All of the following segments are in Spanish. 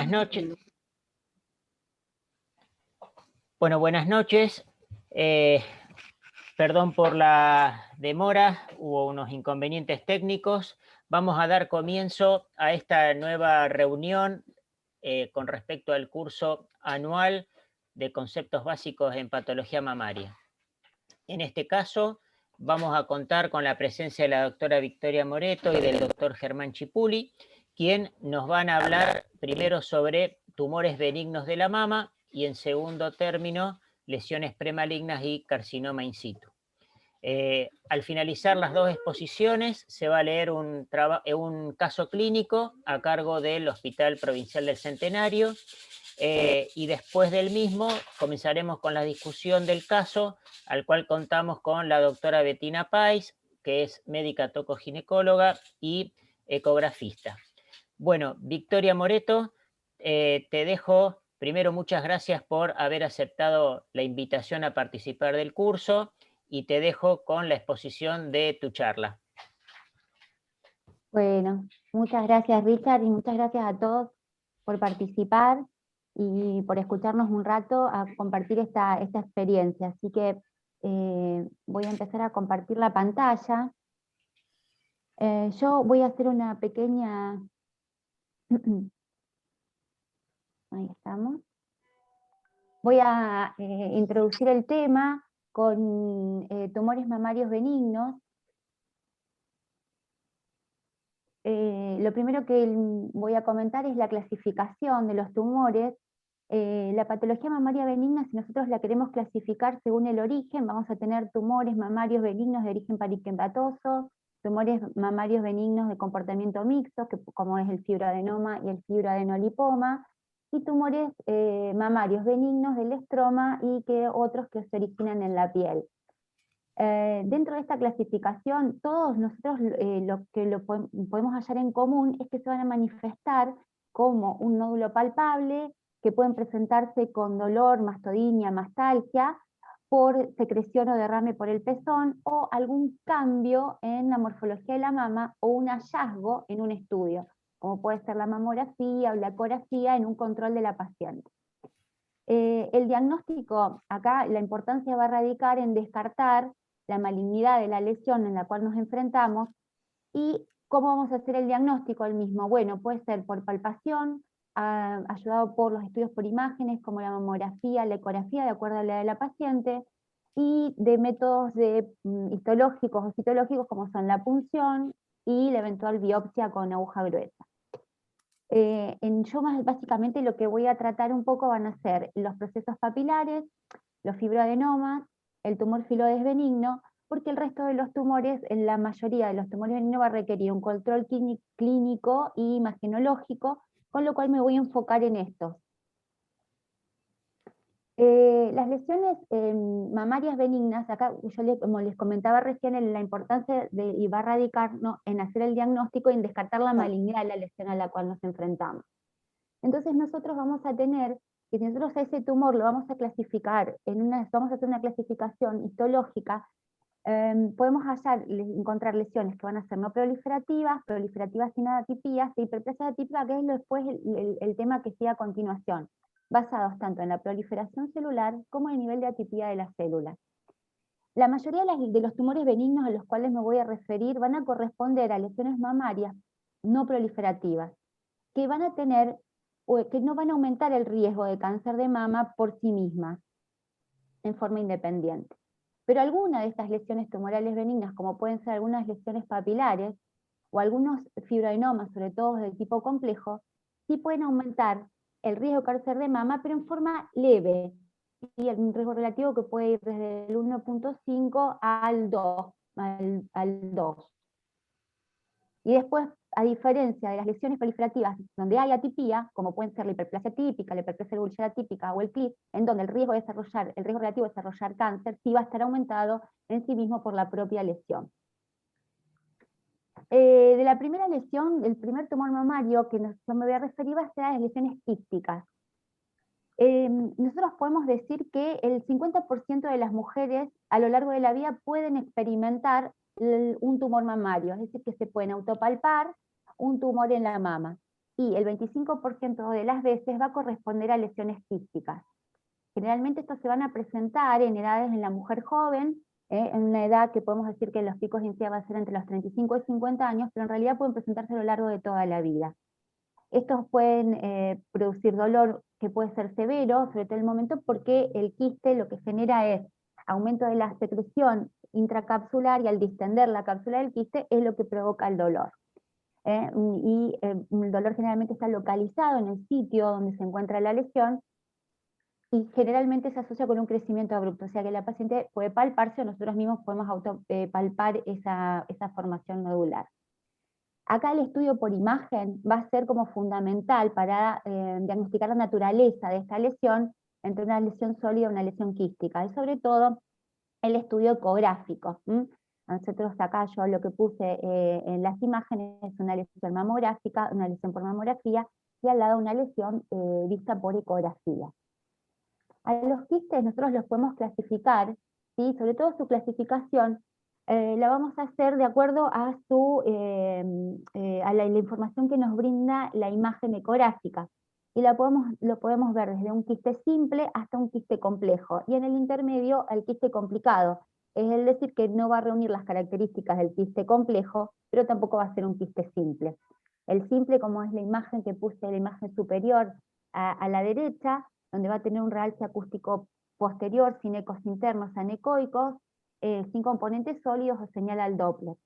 Buenas noches. Bueno, buenas noches. Perdón por la demora, hubo unos inconvenientes técnicos. Vamos a dar comienzo a esta nueva reunión con respecto al curso anual de conceptos básicos en patología mamaria. En este caso, vamos a contar con la presencia de la doctora Victoria Moreto y del doctor Germán Chipuli, quien nos van a hablar primero sobre tumores benignos de la mama y en segundo término, lesiones premalignas y carcinoma in situ. Al finalizar las dos exposiciones, se va a leer un caso clínico a cargo del Hospital Provincial del Centenario y después del mismo comenzaremos con la discusión del caso, al cual contamos con la doctora Bettina Pais, que es médica tocoginecóloga y ecografista. Bueno, Victoria Moreto, te dejo. Primero, muchas gracias por haber aceptado la invitación a participar del curso y te dejo con la exposición de tu charla. Bueno, muchas gracias Richard y muchas gracias a todos por participar y por escucharnos un rato a compartir esta experiencia. Así que voy a empezar a compartir la pantalla. Yo voy a hacer una pequeña... Ahí estamos. Voy a introducir el tema con tumores mamarios benignos. Lo primero que voy a comentar es la clasificación de los tumores. La patología mamaria benigna, si nosotros la queremos clasificar según el origen, vamos a tener tumores mamarios benignos de origen parenquimatoso, tumores mamarios benignos de comportamiento mixto, como es el fibroadenoma y el fibroadenolipoma, y tumores mamarios benignos del estroma y otros que se originan en la piel. Dentro de esta clasificación, todos nosotros lo que podemos hallar en común es que se van a manifestar como un nódulo palpable, que pueden presentarse con dolor, mastodinia, mastalgia, por secreción o derrame por el pezón, o algún cambio en la morfología de la mama, o un hallazgo en un estudio, como puede ser la mamografía o la ecografía en un control de la paciente. El diagnóstico, acá la importancia va a radicar en descartar la malignidad de la lesión en la cual nos enfrentamos. ¿Y cómo vamos a hacer el diagnóstico del mismo? Bueno, puede ser por palpación, ayudado por los estudios por imágenes, como la mamografía, la ecografía, de acuerdo a la de la paciente, y de métodos histológicos o citológicos, como son la punción y la eventual biopsia con aguja gruesa. Yo básicamente lo que voy a tratar un poco van a ser los procesos papilares, los fibroadenomas, el tumor filodes benigno, porque el resto de los tumores, en la mayoría de los tumores benignos, va a requerir un control clínico y imagenológico, con lo cual me voy a enfocar en estos. Las lesiones mamarias benignas, acá yo como les comentaba recién, en la importancia y va a radicar, ¿no?, en hacer el diagnóstico y en descartar la malignidad de la lesión a la cual nos enfrentamos. Entonces nosotros vamos a tener que, si nosotros a ese tumor lo vamos a clasificar, vamos a hacer una clasificación histológica, podemos encontrar lesiones que van a ser no proliferativas, proliferativas sin atipias, e hiperplasia atípica, que es después el tema que sigue a continuación, basados tanto en la proliferación celular como en el nivel de atipia de las células. La mayoría de los tumores benignos a los cuales me voy a referir van a corresponder a lesiones mamarias no proliferativas, que van a tener, o que no van a aumentar el riesgo de cáncer de mama por sí mismas, en forma independiente. Pero algunas de estas lesiones tumorales benignas, como pueden ser algunas lesiones papilares, o algunos fibroadenomas, sobre todo de tipo complejo, sí pueden aumentar el riesgo de cáncer de mama, pero en forma leve, y el riesgo relativo que puede ir desde el 1.5 al 2. Y después, a diferencia de las lesiones proliferativas, donde hay atipia, como pueden ser la hiperplasia típica, la hiperplasia bulbar típica o el CLIF, en donde el riesgo relativo de desarrollar cáncer sí va a estar aumentado en sí mismo por la propia lesión. De la primera lesión, el primer tumor mamario que yo me voy a referir va a ser a las lesiones quísticas. Nosotros podemos decir que el 50% de las mujeres a lo largo de la vida pueden experimentar un tumor mamario, es decir, que se pueden autopalpar un tumor en la mama. y el 25% de las veces va a corresponder a lesiones quísticas. Generalmente estos se van a presentar en edades en la mujer joven, en una edad que podemos decir que los picos de incidencia va a ser entre los 35 y 50 años, pero en realidad pueden presentarse a lo largo de toda la vida. Estos pueden producir dolor que puede ser severo, sobre todo en el momento porque el quiste lo que genera es aumento de la secreción intracapsular, y al distender la cápsula del quiste es lo que provoca el dolor. El dolor generalmente está localizado en el sitio donde se encuentra la lesión, y generalmente se asocia con un crecimiento abrupto, o sea que la paciente puede palparse o nosotros mismos podemos palpar esa formación nodular. Acá el estudio por imagen va a ser como fundamental para diagnosticar la naturaleza de esta lesión entre una lesión sólida y una lesión quística, y sobre todo el estudio ecográfico. Nosotros acá yo lo que puse en las imágenes es una lesión mamográfica, una lesión por mamografía, y al lado una lesión vista por ecografía. A los quistes nosotros los podemos clasificar, ¿sí? Sobre todo su clasificación la vamos a hacer de acuerdo a, la información que nos brinda la imagen ecográfica. Y lo podemos ver desde un quiste simple hasta un quiste complejo, y en el intermedio el quiste complicado. Es decir, que no va a reunir las características del quiste complejo, pero tampoco va a ser un quiste simple. El simple, como es la imagen que puse, la imagen superior a la derecha, donde va a tener un realce acústico posterior sin ecos internos anecoicos, sin componentes sólidos o señal al Doppler.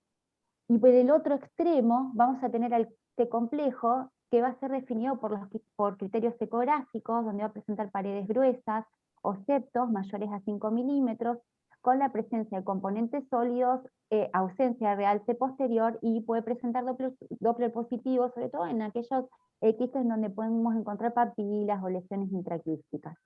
Y por el otro extremo vamos a tener al quiste complejo, que va a ser definido por criterios ecográficos, donde va a presentar paredes gruesas o septos mayores a 5 milímetros, con la presencia de componentes sólidos, ausencia de realce posterior, y puede presentar Doppler positivo, sobre todo en aquellos quistes donde podemos encontrar papilas o lesiones intraquísticas.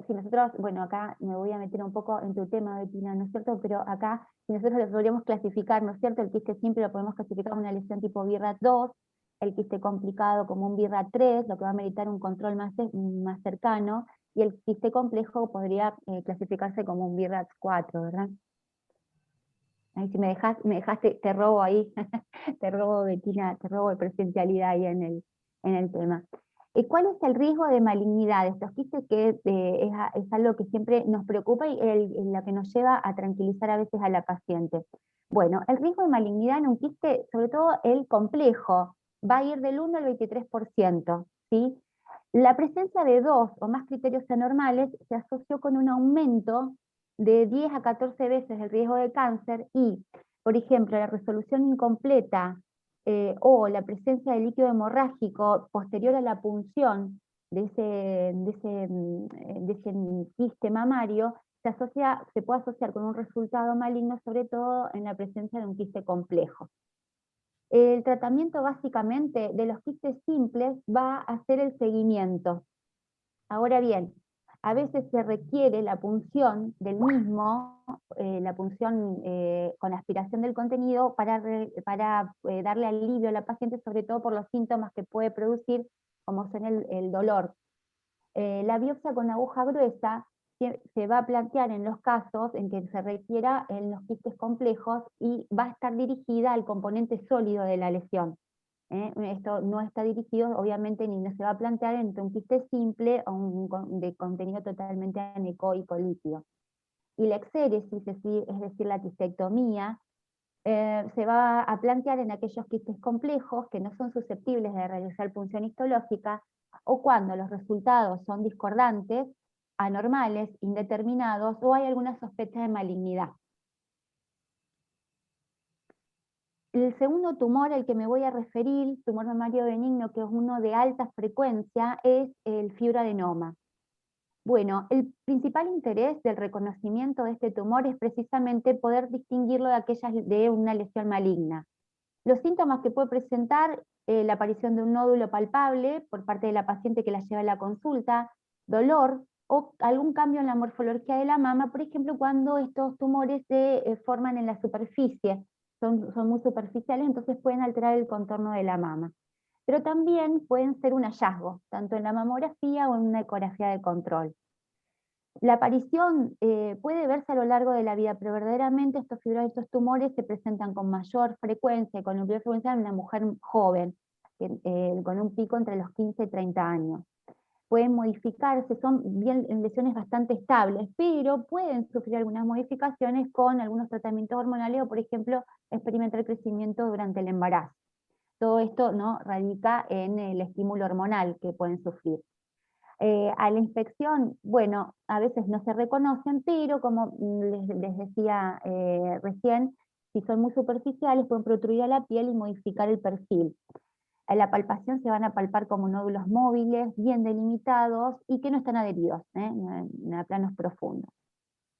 Si nosotros, bueno, acá me voy a meter un poco en tu tema, Bettina, ¿no es cierto? Pero acá, si nosotros lo podríamos clasificar, ¿no es cierto? El quiste simple lo podemos clasificar como una lesión tipo BIRAT 2, el quiste complicado como un BIRAT 3, lo que va a meritar un control más cercano, y el quiste complejo podría clasificarse como un BIRAT 4, ¿verdad? Ahí si me dejaste, te robo ahí, te robo, Bettina, te robo de presencialidad ahí en el tema. ¿Cuál es el riesgo de malignidad de estos quistes? Que es algo que siempre nos preocupa y lo que nos lleva a tranquilizar a veces a la paciente. Bueno, el riesgo de malignidad en un quiste, sobre todo el complejo, va a ir del 1 al 23%, ¿sí? La presencia de 2 o más criterios anormales se asoció con un aumento de 10 a 14 veces el riesgo de cáncer, y, por ejemplo, la resolución incompleta o la presencia de líquido hemorrágico posterior a la punción de ese quiste mamario se puede asociar con un resultado maligno, sobre todo en la presencia de un quiste complejo. El tratamiento básicamente de los quistes simples va a ser el seguimiento. Ahora bien, a veces se requiere la punción del mismo, la punción con aspiración del contenido para darle alivio a la paciente, sobre todo por los síntomas que puede producir, como son el dolor. La biopsia con aguja gruesa se va a plantear en los casos en que se requiera en los quistes complejos, y va a estar dirigida al componente sólido de la lesión. Esto no está dirigido, obviamente, ni no se va a plantear entre un quiste simple o de contenido totalmente anecoico líquido. Y la exéresis, es decir, la quistectomía, se va a plantear en aquellos quistes complejos que no son susceptibles de realizar punción histológica, o cuando los resultados son discordantes, anormales, indeterminados, o hay alguna sospecha de malignidad. El segundo tumor al que me voy a referir, tumor mamario benigno, que es uno de alta frecuencia, es el fibroadenoma. Bueno, el principal interés del reconocimiento de este tumor es precisamente poder distinguirlo de una lesión maligna. Los síntomas que puede presentar, la aparición de un nódulo palpable por parte de la paciente que la lleva a la consulta, dolor o algún cambio en la morfología de la mama, por ejemplo, cuando estos tumores se forman en la superficie, son muy superficiales, entonces pueden alterar el contorno de la mama. Pero también pueden ser un hallazgo, tanto en la mamografía o en una ecografía de control. La aparición puede verse a lo largo de la vida, pero verdaderamente estos fibrosis, estos tumores se presentan con mayor frecuencia, con mayor frecuencia en una mujer joven, con un pico entre los 15 y 30 años. Pueden modificarse, son bien lesiones bastante estables, pero pueden sufrir algunas modificaciones con algunos tratamientos hormonales o, por ejemplo, experimentar crecimiento durante el embarazo. Todo esto, ¿no?, radica en el estímulo hormonal que pueden sufrir. A la infección, bueno, a veces no se reconocen, pero como les decía recién, si son muy superficiales pueden protruir a la piel y modificar el perfil. En la palpación se van a palpar como nódulos móviles, bien delimitados y que no están adheridos, a planos profundos.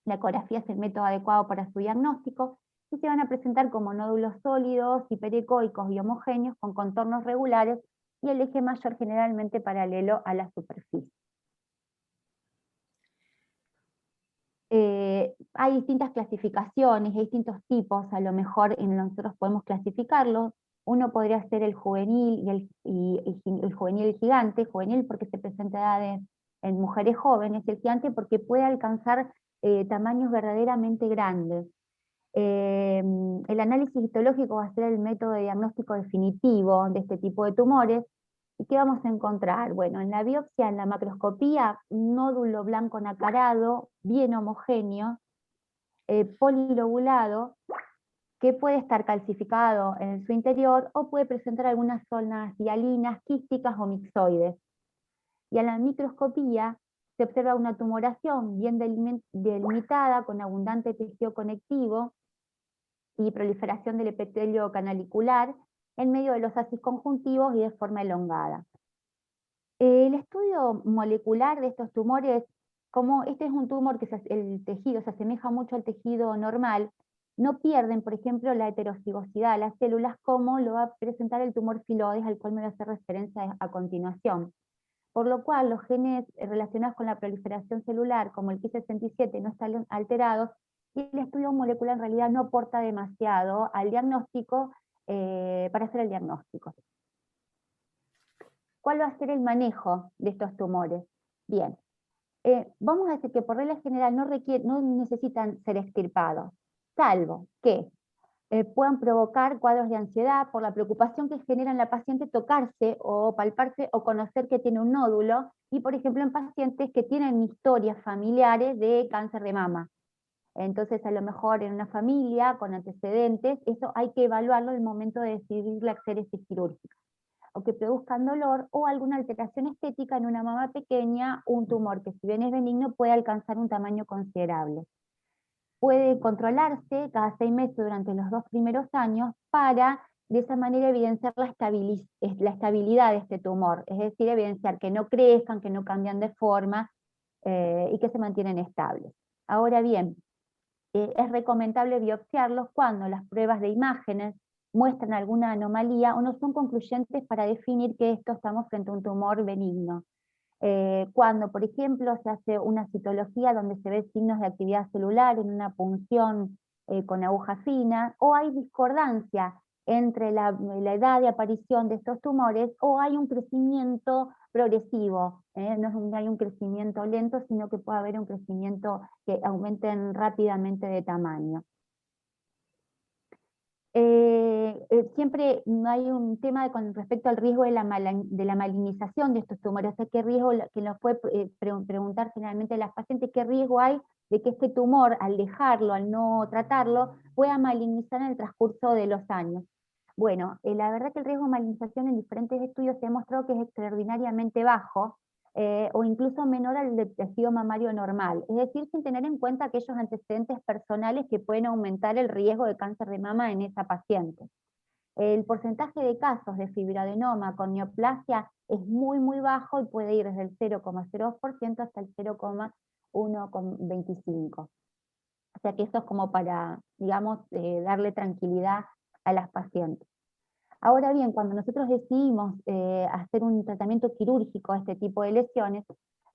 La ecografía es el método adecuado para su diagnóstico y se van a presentar como nódulos sólidos, hiperecoicos y homogéneos con contornos regulares y el eje mayor generalmente paralelo a la superficie. Hay distintas clasificaciones, hay distintos tipos, a lo mejor nosotros podemos clasificarlos. Uno podría ser el juvenil el juvenil y el gigante, juvenil porque se presenta a edades en mujeres jóvenes, y el gigante porque puede alcanzar tamaños verdaderamente grandes. El análisis histológico va a ser el método de diagnóstico definitivo de este tipo de tumores. ¿Y qué vamos a encontrar? Bueno, en la biopsia, en la macroscopía, un nódulo blanco nacarado, bien homogéneo, polilobulado, que puede estar calcificado en su interior o puede presentar algunas zonas hialinas, quísticas o mixoides. Y en la microscopía se observa una tumoración bien delimitada con abundante tejido conectivo y proliferación del epitelio canalicular en medio de los haces conjuntivos y de forma elongada. El estudio molecular de estos tumores, como este es un tumor que el tejido se asemeja mucho al tejido normal, no pierden, por ejemplo, la heterocigosidad de las células, como lo va a presentar el tumor filoides, al cual me voy a hacer referencia a continuación. Por lo cual, los genes relacionados con la proliferación celular, como el Ki67, no están alterados, y el estudio molecular en realidad no aporta demasiado al diagnóstico, para hacer el diagnóstico. ¿Cuál va a ser el manejo de estos tumores? Bien, vamos a decir que por regla general no necesitan ser extirpados, salvo que puedan provocar cuadros de ansiedad por la preocupación que genera en la paciente tocarse o palparse o conocer que tiene un nódulo, y por ejemplo en pacientes que tienen historias familiares de cáncer de mama. Entonces a lo mejor en una familia con antecedentes, eso hay que evaluarlo en el momento de decidir la exéresis quirúrgica, o que produzcan dolor o alguna alteración estética en una mama pequeña, un tumor que si bien es benigno puede alcanzar un tamaño considerable. Puede controlarse cada 6 meses durante los 2 primeros años para de esa manera evidenciar la estabilidad de este tumor, es decir, evidenciar que no crezcan, que no cambian de forma y que se mantienen estables. Ahora bien, es recomendable biopsiarlos cuando las pruebas de imágenes muestran alguna anomalía o no son concluyentes para definir que estamos frente a un tumor benigno. Cuando, por ejemplo, se hace una citología donde se ve signos de actividad celular en una punción con aguja fina, o hay discordancia entre la edad de aparición de estos tumores, o hay un crecimiento progresivo, no hay un crecimiento lento, sino que puede haber un crecimiento que aumenten rápidamente de tamaño. Siempre hay un tema con respecto al riesgo de la malignización de estos tumores, o sea, qué riesgo, que nos puede preguntar generalmente las pacientes, qué riesgo hay de que este tumor, al dejarlo, al no tratarlo, pueda malignizar en el transcurso de los años. Bueno, la verdad que el riesgo de malignización en diferentes estudios se ha demostrado que es extraordinariamente bajo, o incluso menor al del tejido mamario normal, es decir, sin tener en cuenta aquellos antecedentes personales que pueden aumentar el riesgo de cáncer de mama en esa paciente. El porcentaje de casos de fibroadenoma con neoplasia es muy muy bajo y puede ir desde el 0,02% hasta el 0,125%. O sea que eso es como para, digamos, darle tranquilidad a las pacientes. Ahora bien, cuando nosotros decidimos hacer un tratamiento quirúrgico a este tipo de lesiones,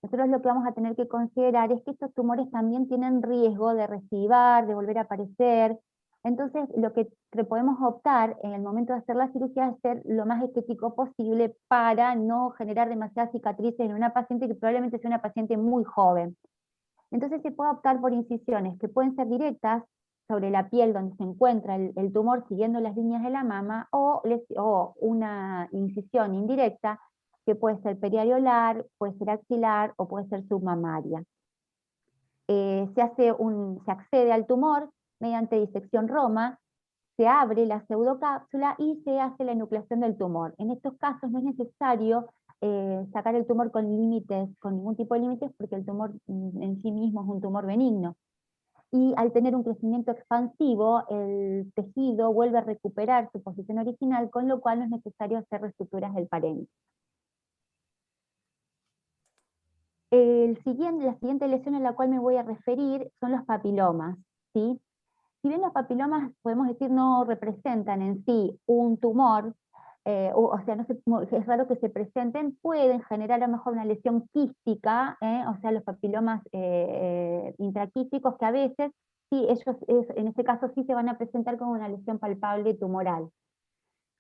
nosotros lo que vamos a tener que considerar es que estos tumores también tienen riesgo de recidivar, de volver a aparecer. Entonces, lo que podemos optar en el momento de hacer la cirugía es ser lo más estético posible para no generar demasiadas cicatrices en una paciente que probablemente sea una paciente muy joven. Entonces se puede optar por incisiones que pueden ser directas sobre la piel donde se encuentra el tumor siguiendo las líneas de la mama, o una incisión indirecta que puede ser periareolar, puede ser axilar o puede ser submamaria. Se accede al tumor mediante disección Roma, se abre la pseudocápsula y se hace la enucleación del tumor. En estos casos no es necesario sacar el tumor con ningún tipo de límites, porque el tumor en sí mismo es un tumor benigno. Y al tener un crecimiento expansivo, el tejido vuelve a recuperar su posición original, con lo cual no es necesario hacer reestructuras del parénquima. La siguiente lesión a la cual me voy a referir son los papilomas, ¿sí? Si bien los papilomas, podemos decir, no representan en sí un tumor, o sea, es raro que se presenten, pueden generar a lo mejor una lesión quística, o sea, los papilomas intraquísticos, que a veces, sí, en este caso sí se van a presentar como una lesión palpable tumoral.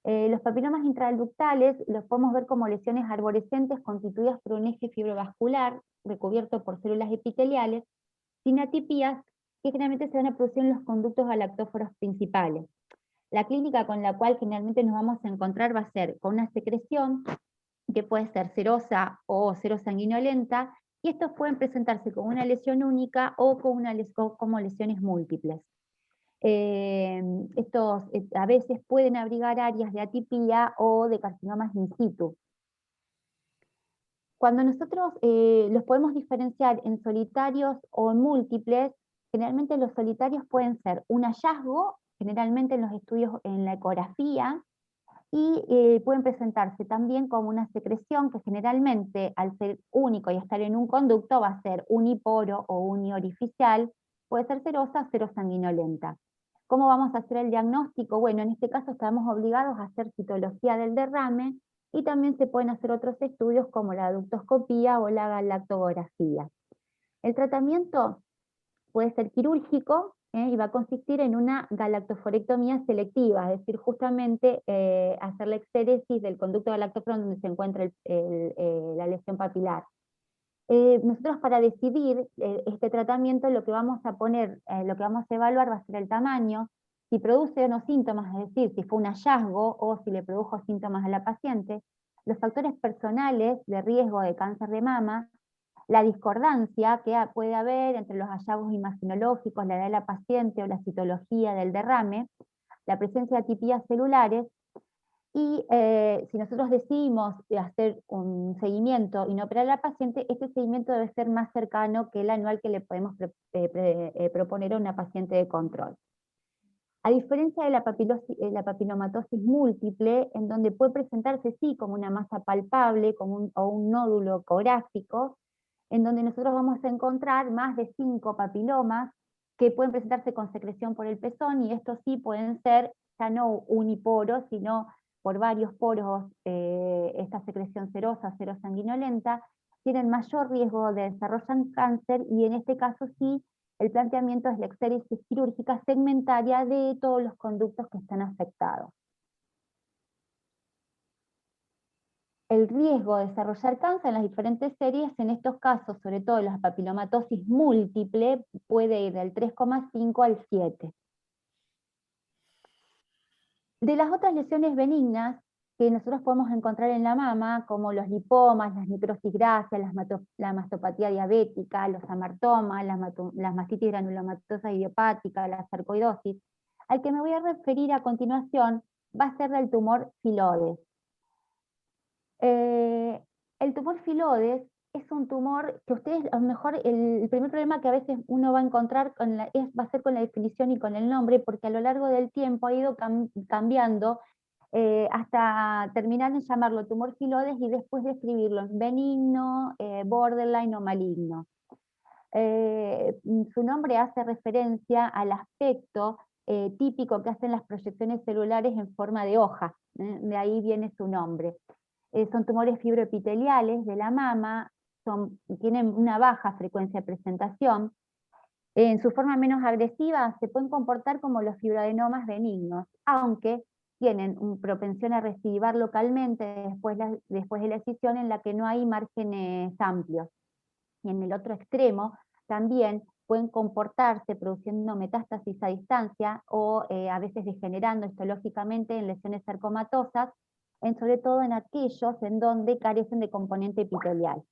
Los papilomas intraductales los podemos ver como lesiones arborescentes constituidas por un eje fibrovascular recubierto por células epiteliales, sin atipías, que generalmente se van a producir en los conductos galactóforos principales. La clínica con la cual generalmente nos vamos a encontrar va a ser con una secreción que puede ser serosa o serosanguinolenta, y estos pueden presentarse como una lesión única o como lesiones múltiples. Estos a veces pueden abrigar áreas de atipía o de carcinomas in situ. Cuando nosotros los podemos diferenciar en solitarios o en múltiples, generalmente los solitarios pueden ser un hallazgo, generalmente en los estudios en la ecografía, y pueden presentarse también como una secreción que generalmente, al ser único y estar en un conducto, va a ser uniporo o uniorificial, puede ser serosa o serosanguinolenta. ¿Cómo vamos a hacer el diagnóstico? Bueno, en este caso estamos obligados a hacer citología del derrame, y también se pueden hacer otros estudios como la ductoscopía o la galactografía. El tratamiento puede ser quirúrgico, y va a consistir en una galactoforectomía selectiva, es decir, justamente hacer la exéresis del conducto galactóforo donde se encuentra la lesión papilar. Nosotros, para decidir este tratamiento, lo que vamos a evaluar va a ser el tamaño, si produce o no síntomas, es decir, si fue un hallazgo o si le produjo síntomas a la paciente, los factores personales de riesgo de cáncer de mama, la discordancia que puede haber entre los hallazgos imaginológicos, la edad de la paciente o la citología del derrame, la presencia de atipías celulares, y si nosotros decidimos hacer un seguimiento y no operar a la paciente, este seguimiento debe ser más cercano que el anual que le podemos proponer a una paciente de control. A diferencia de la papilomatosis múltiple, en donde puede presentarse sí como una masa palpable o un nódulo ecográfico, en donde nosotros vamos a encontrar más de 5 papilomas que pueden presentarse con secreción por el pezón, y estos sí pueden ser ya no uniporos, sino por varios poros. Esta secreción serosa, serosanguinolenta, tienen mayor riesgo de desarrollar cáncer, y en este caso sí, el planteamiento es la exéresis quirúrgica segmentaria de todos los conductos que están afectados. El riesgo de desarrollar cáncer en las diferentes series, en estos casos, sobre todo la papilomatosis múltiple, puede ir del 3,5 al 7. De las otras lesiones benignas que nosotros podemos encontrar en la mama, como los lipomas, las necrosis grasas, la mastopatía diabética, los amartomas, las mastitis granulomatosas idiopáticas, la sarcoidosis, al que me voy a referir a continuación va a ser del tumor filodes. El tumor filodes es un tumor que ustedes, a lo mejor, el primer problema que a veces uno va a encontrar va a ser con la definición y con el nombre, porque a lo largo del tiempo ha ido cambiando hasta terminar en llamarlo tumor filodes y después describirlo en benigno, borderline o maligno. Su nombre hace referencia al aspecto típico que hacen las proyecciones celulares en forma de hoja, de ahí viene su nombre. Son tumores fibroepiteliales de la mama, tienen una baja frecuencia de presentación. En su forma menos agresiva se pueden comportar como los fibroadenomas benignos, aunque tienen una propensión a recidivar localmente después de la escisión, en la que no hay márgenes amplios. Y en el otro extremo, también pueden comportarse produciendo metástasis a distancia o a veces degenerando histológicamente en lesiones sarcomatosas, sobre todo en aquellos en donde carecen de componente epitelial.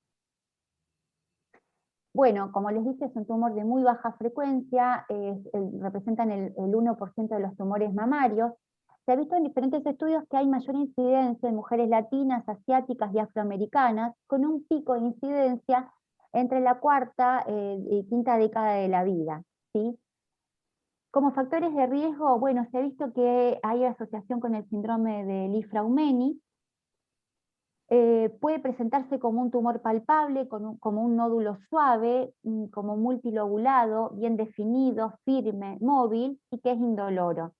Bueno, como les dije, es un tumor de muy baja frecuencia, representan el 1% de los tumores mamarios. Se ha visto en diferentes estudios que hay mayor incidencia en mujeres latinas, asiáticas y afroamericanas, con un pico de incidencia entre la cuarta y quinta década de la vida, ¿sí? Como factores de riesgo, bueno, se ha visto que hay asociación con el síndrome de Li-Fraumeni. Puede presentarse como un tumor palpable, como un nódulo suave, como multilobulado, bien definido, firme, móvil y que es indoloro.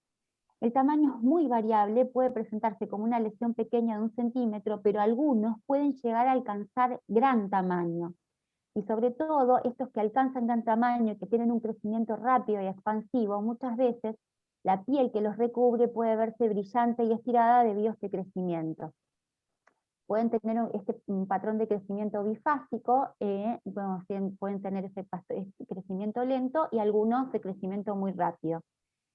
El tamaño es muy variable, puede presentarse como una lesión pequeña de 1 centímetro, pero algunos pueden llegar a alcanzar gran tamaño. Y sobre todo, estos que alcanzan gran tamaño y que tienen un crecimiento rápido y expansivo, muchas veces la piel que los recubre puede verse brillante y estirada debido a este crecimiento. Pueden tener un patrón de crecimiento bifásico, bueno, pueden tener este crecimiento lento y algunos de crecimiento muy rápido.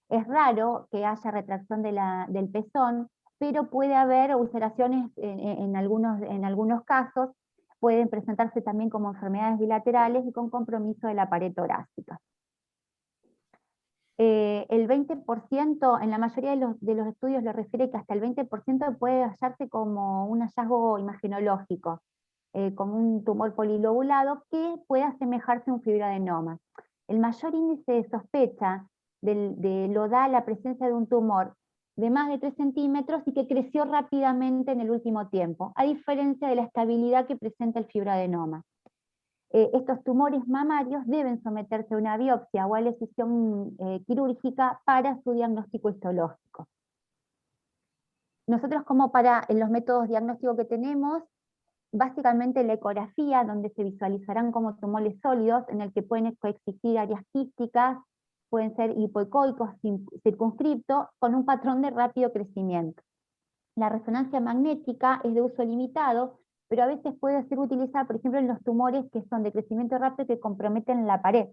Es raro que haya retracción del pezón, pero puede haber ulceraciones en algunos casos, pueden presentarse también como enfermedades bilaterales y con compromiso de la pared torácica. El 20%, en la mayoría de los estudios le refiere que hasta el 20% puede hallarse como un hallazgo imagenológico, como un tumor polilobulado que puede asemejarse a un fibroadenoma. El mayor índice de sospecha lo da la presencia de un tumor de más de 3 centímetros y que creció rápidamente en el último tiempo, a diferencia de la estabilidad que presenta el fibroadenoma. Estos tumores mamarios deben someterse a una biopsia o a la decisión quirúrgica para su diagnóstico histológico. Nosotros en los métodos diagnósticos que tenemos, básicamente la ecografía, donde se visualizarán como tumores sólidos, en el que pueden coexistir áreas quísticas, pueden ser hipoecoicos circunscriptos, con un patrón de rápido crecimiento. La resonancia magnética es de uso limitado, pero a veces puede ser utilizada, por ejemplo, en los tumores que son de crecimiento rápido que comprometen la pared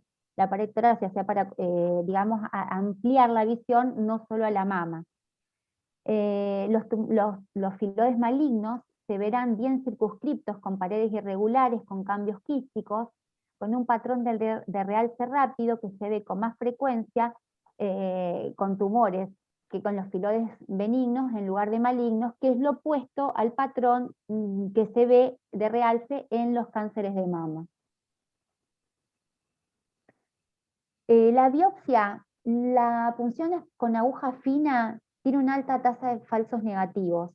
torácica, sea para, digamos, ampliar la visión, no solo a la mama. Los filodes malignos se verán bien circunscriptos, con paredes irregulares, con cambios quísticos, con un patrón de realce rápido que se ve con más frecuencia con tumores que con los filodes benignos en lugar de malignos, que es lo opuesto al patrón que se ve de realce en los cánceres de mama. La biopsia, la punción con aguja fina tiene una alta tasa de falsos negativos,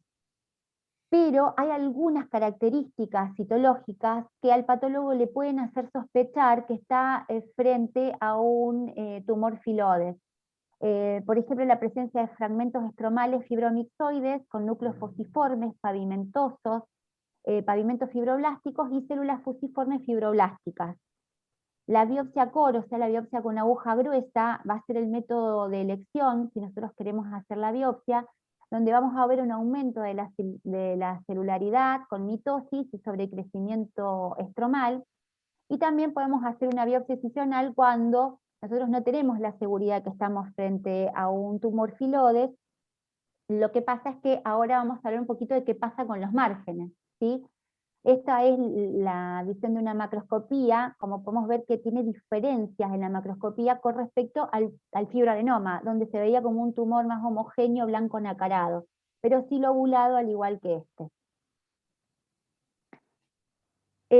pero hay algunas características citológicas que al patólogo le pueden hacer sospechar que está frente a un tumor filodes. Por ejemplo, la presencia de fragmentos estromales fibromixoides con núcleos fusiformes, pavimentosos, pavimentos fibroblásticos y células fusiformes fibroblásticas. La biopsia core, o sea, la biopsia con aguja gruesa, va a ser el método de elección si nosotros queremos hacer la biopsia, donde vamos a ver un aumento de la celularidad con mitosis y sobrecrecimiento estromal, y también podemos hacer una biopsia excisional cuando nosotros no tenemos la seguridad que estamos frente a un tumor filodes. Lo que pasa es que ahora vamos a hablar un poquito de qué pasa con los márgenes, ¿sí? Esta es la visión de una macroscopía, como podemos ver que tiene diferencias en la macroscopía con respecto al fibroadenoma, donde se veía como un tumor más homogéneo, blanco nacarado, pero sí lobulado al igual que este.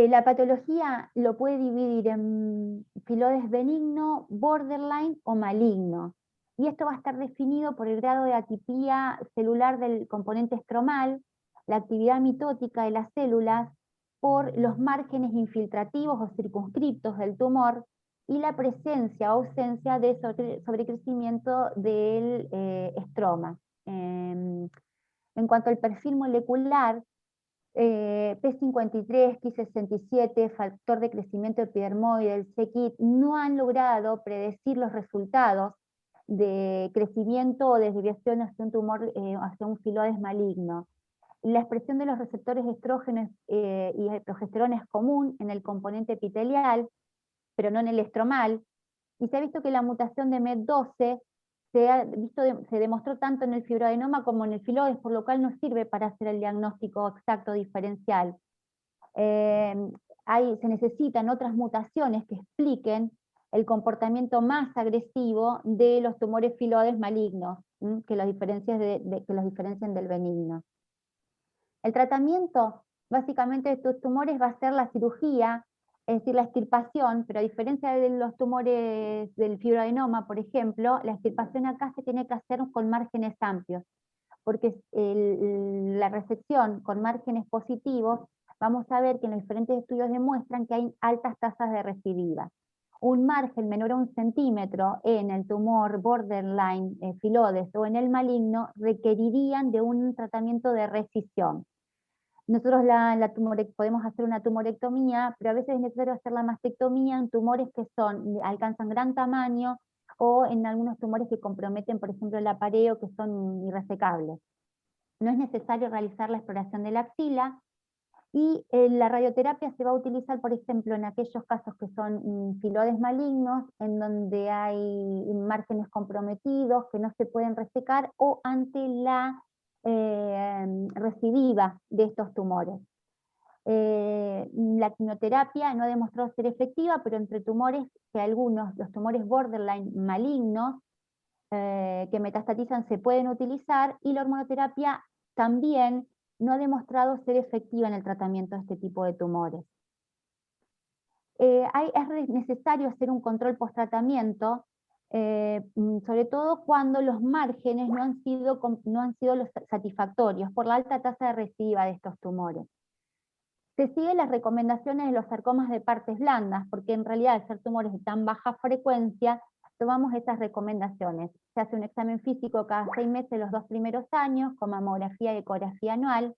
La patología lo puede dividir en filodes benigno, borderline o maligno. Y esto va a estar definido por el grado de atipía celular del componente estromal, la actividad mitótica de las células, por los márgenes infiltrativos o circunscriptos del tumor y la presencia o ausencia de sobrecrecimiento del estroma. En cuanto al perfil molecular, P53, Ki67, factor de crecimiento epidermoide, el c-KIT, no han logrado predecir los resultados de crecimiento o desviación hacia un tumor, hacia un filodes maligno. La expresión de los receptores estrógenos y progesterona es común en el componente epitelial, pero no en el estromal, y se ha visto que la mutación de MET12 se demostró tanto en el fibroadenoma como en el filodes, por lo cual no sirve para hacer el diagnóstico exacto diferencial. Se necesitan otras mutaciones que expliquen el comportamiento más agresivo de los tumores filodes malignos, que los diferencien del benigno. El tratamiento básicamente de estos tumores va a ser la cirugía, es decir, la extirpación, pero a diferencia de los tumores del fibroadenoma, por ejemplo, la extirpación acá se tiene que hacer con márgenes amplios, porque la resección con márgenes positivos, vamos a ver que en los diferentes estudios demuestran que hay altas tasas de recidiva. Un margen menor a 1 centímetro en el tumor borderline filodes o en el maligno requerirían de un tratamiento de rescisión. Nosotros podemos hacer una tumorectomía, pero a veces es necesario hacer la mastectomía en tumores que alcanzan gran tamaño o en algunos tumores que comprometen, por ejemplo, el apareo, que son irresecables. No es necesario realizar la exploración de la axila, y la radioterapia se va a utilizar, por ejemplo, en aquellos casos que son filodes malignos, en donde hay márgenes comprometidos que no se pueden resecar, o ante la recidiva de estos tumores. La quimioterapia no ha demostrado ser efectiva, pero entre tumores los tumores borderline malignos que metastatizan se pueden utilizar, y la hormonoterapia también no ha demostrado ser efectiva en el tratamiento de este tipo de tumores. Es necesario hacer un control post-tratamiento, sobre todo cuando los márgenes no han sido los satisfactorios por la alta tasa de recidiva de estos tumores. Se siguen las recomendaciones de los sarcomas de partes blandas, porque en realidad al ser tumores de tan baja frecuencia, tomamos esas recomendaciones. Se hace un examen físico cada 6 meses los 2 primeros años, con mamografía y ecografía anual,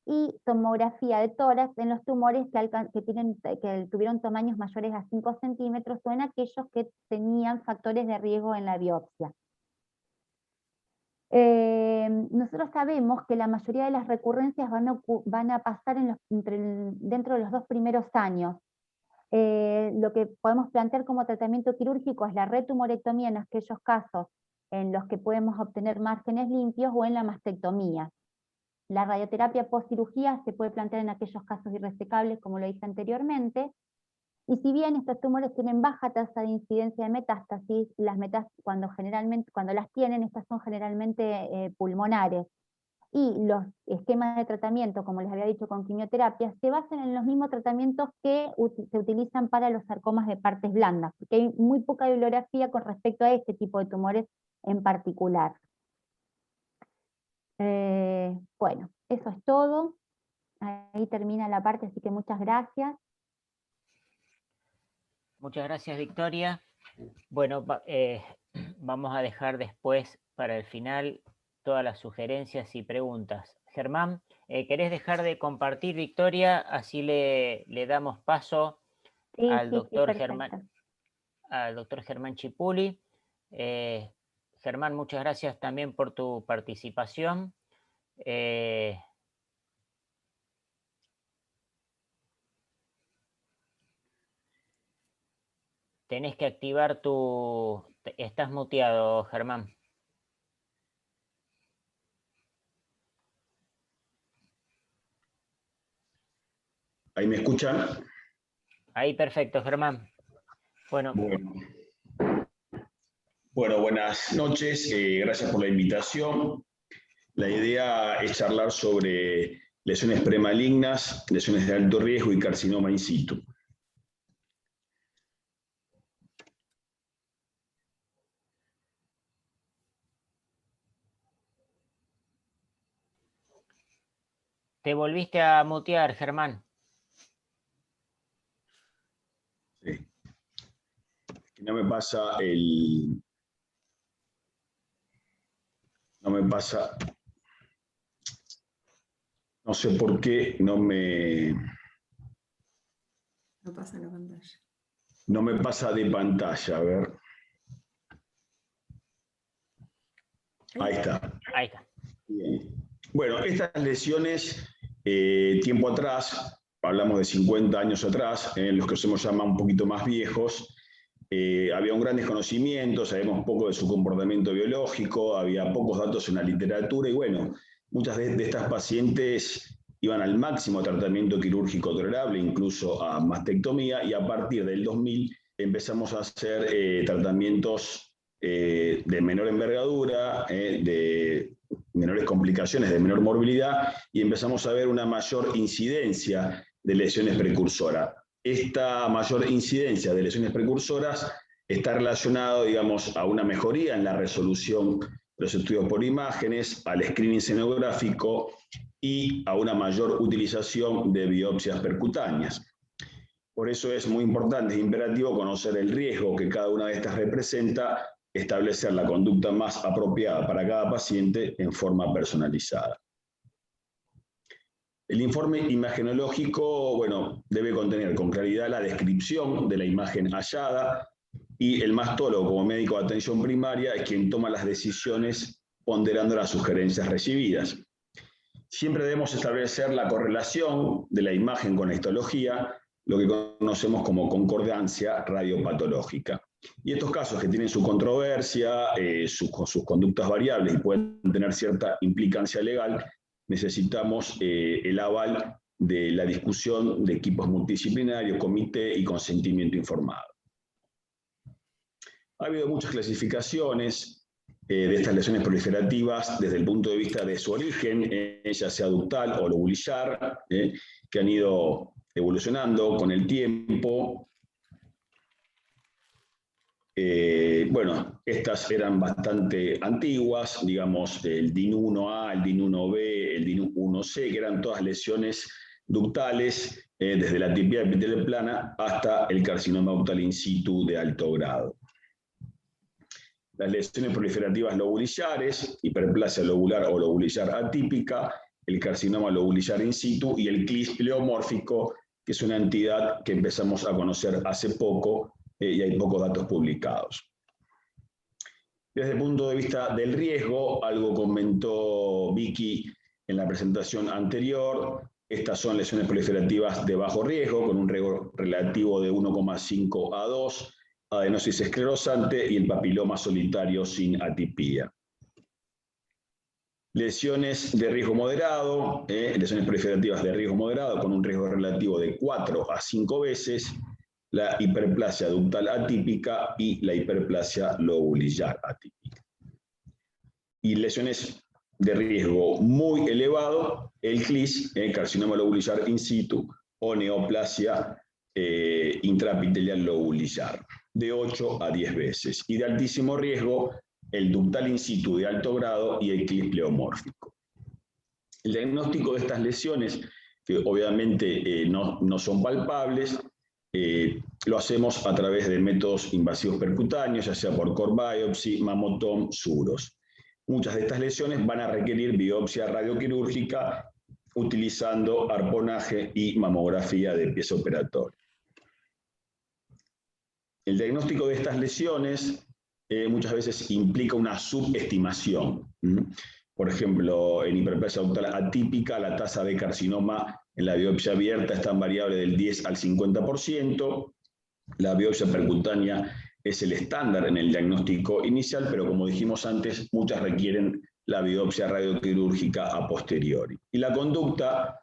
y tomografía de tórax en los tumores que tuvieron tamaños mayores a 5 centímetros o en aquellos que tenían factores de riesgo en la biopsia. Nosotros sabemos que la mayoría de las recurrencias van a pasar dentro de los 2 primeros años. Lo que podemos plantear como tratamiento quirúrgico es la retumorectomía en aquellos casos en los que podemos obtener márgenes limpios, o en la mastectomía. La radioterapia post-cirugía se puede plantear en aquellos casos irresecables, como lo dije anteriormente, y si bien estos tumores tienen baja tasa de incidencia de metástasis, cuando las tienen, estas son generalmente pulmonares. Y los esquemas de tratamiento, como les había dicho con quimioterapia, se basan en los mismos tratamientos que se utilizan para los sarcomas de partes blandas, porque hay muy poca bibliografía con respecto a este tipo de tumores en particular. Bueno, eso es todo. Ahí termina la parte, así que muchas gracias. Muchas gracias, Victoria. Bueno, vamos a dejar después, para el final, todas las sugerencias y preguntas. Germán, ¿querés dejar de compartir, Victoria? Así le damos paso al doctor Germán Chipuli. Germán, muchas gracias también por tu participación. Tenés que activar Estás muteado, Germán. ¿Ahí me escuchan? Ahí, perfecto, Germán. Bueno, buenas noches. Gracias por la invitación. La idea es charlar sobre lesiones premalignas, lesiones de alto riesgo y carcinoma in situ. Te volviste a mutear, Germán. Sí. No me pasa el... No me pasa... No sé por qué no me... No pasa la pantalla. No me pasa de pantalla, a ver. Ahí está. Ahí está. Bien. Bueno, estas lesiones, tiempo atrás, hablamos de 50 años atrás, los que somos ya un poquito más viejos, había un gran desconocimiento, sabemos poco de su comportamiento biológico, había pocos datos en la literatura y bueno, muchas de estas pacientes iban al máximo tratamiento quirúrgico tolerable, incluso a mastectomía, y a partir del 2000 empezamos a hacer tratamientos de menor envergadura, de menores complicaciones, de menor morbilidad, y empezamos a ver una mayor incidencia de lesiones precursoras. Esta mayor incidencia de lesiones precursoras está relacionado, digamos, a una mejoría en la resolución de los estudios por imágenes, al screening escenográfico y a una mayor utilización de biopsias percutáneas. Por eso es muy importante e imperativo conocer el riesgo que cada una de estas representa, establecer la conducta más apropiada para cada paciente en forma personalizada. El informe imagenológico, bueno, debe contener con claridad la descripción de la imagen hallada y el mastólogo como médico de atención primaria es quien toma las decisiones ponderando las sugerencias recibidas. Siempre debemos establecer la correlación de la imagen con la histología, lo que conocemos como concordancia radiopatológica. Y estos casos que tienen su controversia, sus conductas variables y pueden tener cierta implicancia legal, necesitamos el aval de la discusión de equipos multidisciplinarios, comité y consentimiento informado. Ha habido muchas clasificaciones de estas lesiones proliferativas desde el punto de vista de su origen, ya sea ductal o lobulillar, que han ido evolucionando con el tiempo. Bueno, estas eran bastante antiguas, digamos, el DIN-1A, el DIN-1B, el DIN-1C, que eran todas lesiones ductales, desde la atipia epitelial plana hasta el carcinoma ductal in situ de alto grado. Las lesiones proliferativas lobulillares, hiperplasia lobular o lobulillar atípica, el carcinoma lobulillar in situ y el CLIS pleomórfico, que es una entidad que empezamos a conocer hace poco y hay pocos datos publicados. Desde el punto de vista del riesgo, algo comentó Vicky en la presentación anterior, estas son lesiones proliferativas de bajo riesgo, con un riesgo relativo de 1,5 a 2, adenosis esclerosante y el papiloma solitario sin atipía. Lesiones de riesgo moderado, lesiones proliferativas de riesgo moderado con un riesgo relativo de 4 a 5 veces, la hiperplasia ductal atípica y la hiperplasia lobulillar atípica. Y lesiones de riesgo muy elevado, el CLIS, carcinoma lobulillar in situ o neoplasia intraepitelial lobulillar, de 8 a 10 veces. Y de altísimo riesgo, el ductal in situ de alto grado y el CLIS pleomórfico. El diagnóstico de estas lesiones, que obviamente no son palpables, lo hacemos a través de métodos invasivos percutáneos, ya sea por core biopsy, mamotom, suros. Muchas de estas lesiones van a requerir biopsia radioquirúrgica utilizando arponaje y mamografía de pieza operatoria. El diagnóstico de estas lesiones muchas veces implica una subestimación. Por ejemplo, en hiperplasia ductal atípica, la tasa de carcinoma en la biopsia abierta es tan variable del 10 al 50%. La biopsia percutánea es el estándar en el diagnóstico inicial, pero como dijimos antes, muchas requieren la biopsia radioquirúrgica a posteriori. Y la conducta,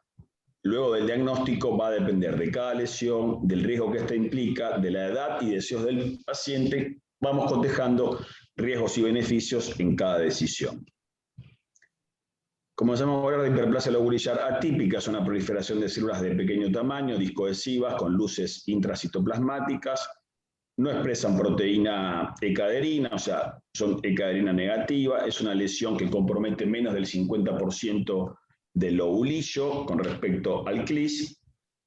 luego del diagnóstico, va a depender de cada lesión, del riesgo que esta implica, de la edad y deseos del paciente. Vamos cotejando riesgos y beneficios en cada decisión. Comenzamos a hablar de hiperplasia lobulillar atípica, es una proliferación de células de pequeño tamaño, discoadhesivas, con luces intracitoplasmáticas, no expresan proteína ecaderina, o sea, son ecaderina negativa, es una lesión que compromete menos del 50% del lobulillo con respecto al CLIS,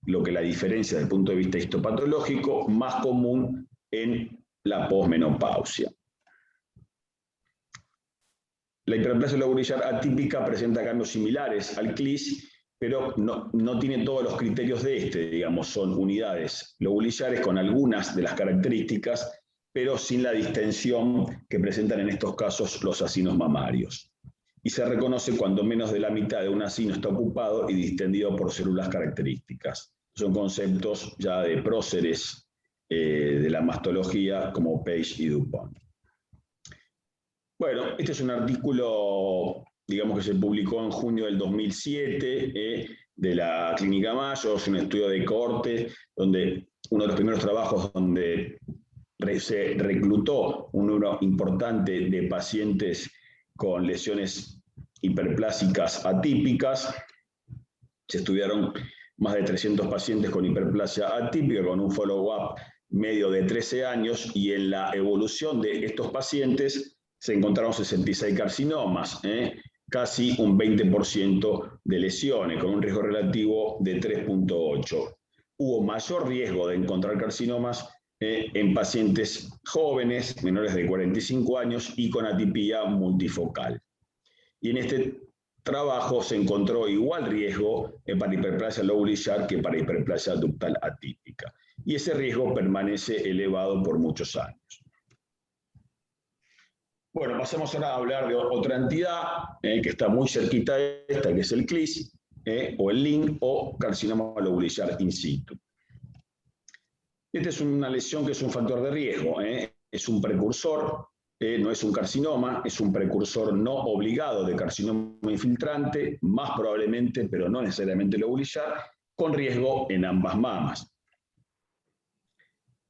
lo que la diferencia desde el punto de vista histopatológico, más común en la posmenopausia. La hiperplasia lobulillar atípica presenta cambios similares al CLIS, pero no tiene todos los criterios de este, digamos, son unidades lobulillares con algunas de las características, pero sin la distensión que presentan en estos casos los acinos mamarios. Y se reconoce cuando menos de la mitad de un acino está ocupado y distendido por células características. son conceptos ya de próceres de la mastología como Page y Dupont. Bueno, este es un artículo, digamos, que se publicó en junio del 2007 de la Clínica Mayo. Es un estudio de cohorte, donde uno de los primeros trabajos donde se reclutó un número importante de pacientes con lesiones hiperplásicas atípicas. Se estudiaron más de 300 pacientes con hiperplasia atípica, con un follow-up medio de 13 años, y en la evolución de estos pacientes se encontraron 66 carcinomas, casi un 20% de lesiones, con un riesgo relativo de 3.8. Hubo mayor riesgo de encontrar carcinomas en pacientes jóvenes, menores de 45 años y con atipia multifocal. Y en este trabajo se encontró igual riesgo para hiperplasia lobular que para hiperplasia ductal atípica. Y ese riesgo permanece elevado por muchos años. Bueno, pasamos ahora a hablar de otra entidad que está muy cerquita de esta, que es el CLIS, o el LIN, o carcinoma lobular in situ. Esta es una lesión que es un factor de riesgo, es un precursor, no es un carcinoma, es un precursor no obligado de carcinoma infiltrante, más probablemente, pero no necesariamente lobular, con riesgo en ambas mamas.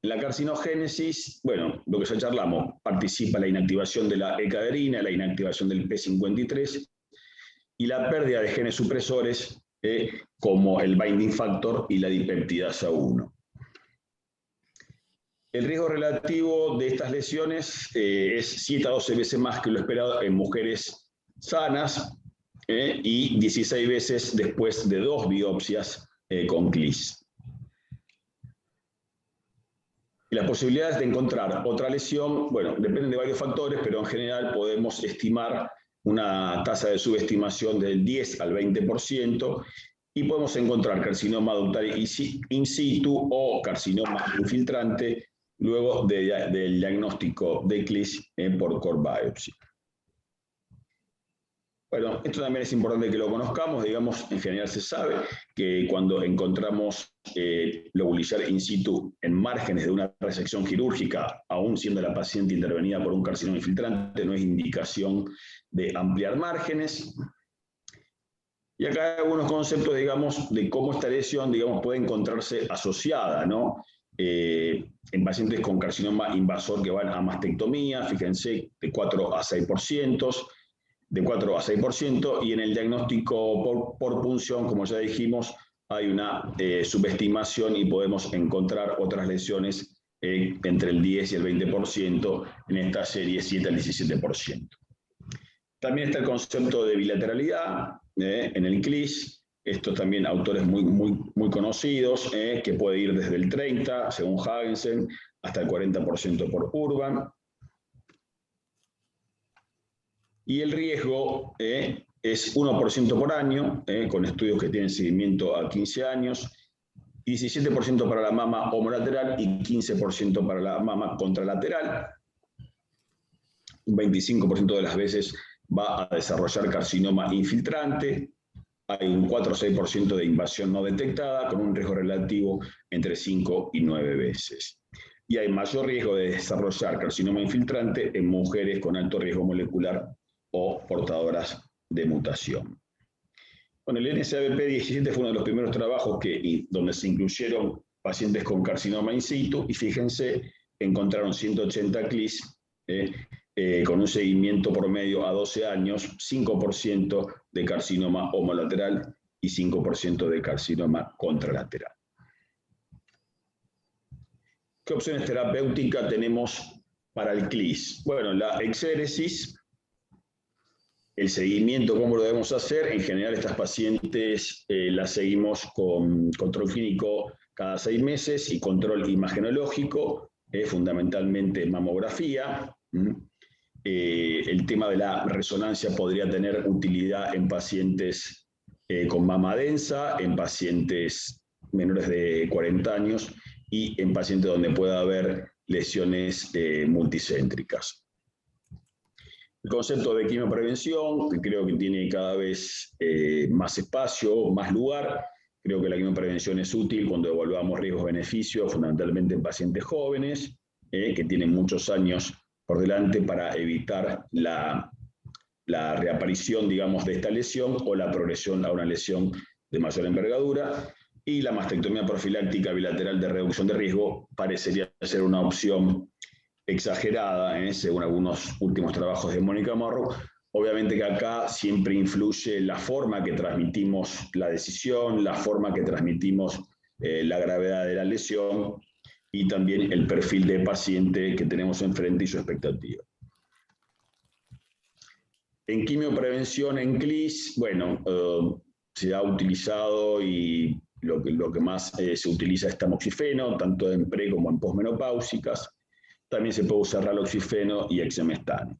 En la carcinogénesis, bueno, lo que ya charlamos, participa la inactivación de la E-caderina, la inactivación del P53 y la pérdida de genes supresores como el binding factor y la dipeptidasa 1. El riesgo relativo de estas lesiones es 7 a 12 veces más que lo esperado en mujeres sanas y 16 veces después de 2 biopsias con CLIS. Y las posibilidades de encontrar otra lesión, bueno, dependen de varios factores, pero en general podemos estimar una tasa de subestimación del 10 al 20%, y podemos encontrar carcinoma ductal in situ o carcinoma infiltrante luego del diagnóstico de CLIS por core biopsy. Bueno, esto también es importante que lo conozcamos. Digamos, en general se sabe que cuando encontramos lobular in situ en márgenes de una resección quirúrgica, aún siendo la paciente intervenida por un carcinoma infiltrante, no es indicación de ampliar márgenes. Y acá hay algunos conceptos, digamos, de cómo esta lesión, digamos, puede encontrarse asociada, ¿no? En pacientes con carcinoma invasor que van a mastectomía, fíjense, de 4 a 6%, y en el diagnóstico por punción, como ya dijimos, hay una subestimación y podemos encontrar otras lesiones entre el 10 y el 20%, en esta serie 7 al 17%. También está el concepto de bilateralidad en el CLIS. Estos también autores muy conocidos, que puede ir desde el 30, según Hagensen, hasta el 40% por Urban. Y el riesgo es 1% por año, con estudios que tienen seguimiento a 15 años, 17% para la mama homolateral y 15% para la mama contralateral. Un 25% de las veces va a desarrollar carcinoma infiltrante. Hay un 4 o 6% de invasión no detectada, con un riesgo relativo entre 5 y 9 veces. Y hay mayor riesgo de desarrollar carcinoma infiltrante en mujeres con alto riesgo molecular o portadoras de mutación. Bueno, el NSABP17 fue uno de los primeros trabajos donde se incluyeron pacientes con carcinoma in situ, y fíjense, encontraron 180 CLIS con un seguimiento promedio a 12 años, 5% de carcinoma homolateral y 5% de carcinoma contralateral. ¿Qué opciones terapéuticas tenemos para el CLIS? Bueno, la exéresis, el seguimiento, ¿cómo lo debemos hacer? En general, estas pacientes las seguimos con control clínico cada 6 meses y control imagenológico, fundamentalmente mamografía. El tema de la resonancia podría tener utilidad en pacientes con mama densa, en pacientes menores de 40 años y en pacientes donde pueda haber lesiones multicéntricas. El concepto de quimioprevención, que creo que tiene cada vez más espacio, más lugar, Creo que la quimioprevención es útil cuando evaluamos riesgos-beneficios, fundamentalmente en pacientes jóvenes, que tienen muchos años por delante para evitar la reaparición, digamos, de esta lesión o la progresión a una lesión de mayor envergadura. Y la mastectomía profiláctica bilateral de reducción de riesgo parecería ser una opción exagerada, según algunos últimos trabajos de Mónica Morrow. Obviamente que acá siempre influye la forma que transmitimos la decisión, la forma que transmitimos la gravedad de la lesión y también el perfil de paciente que tenemos enfrente y su expectativa. En quimioprevención en CLIS, bueno, se ha utilizado y lo que más se utiliza es tamoxifeno, tanto en pre como en posmenopáusicas. También se puede usar raloxifeno y exemestano.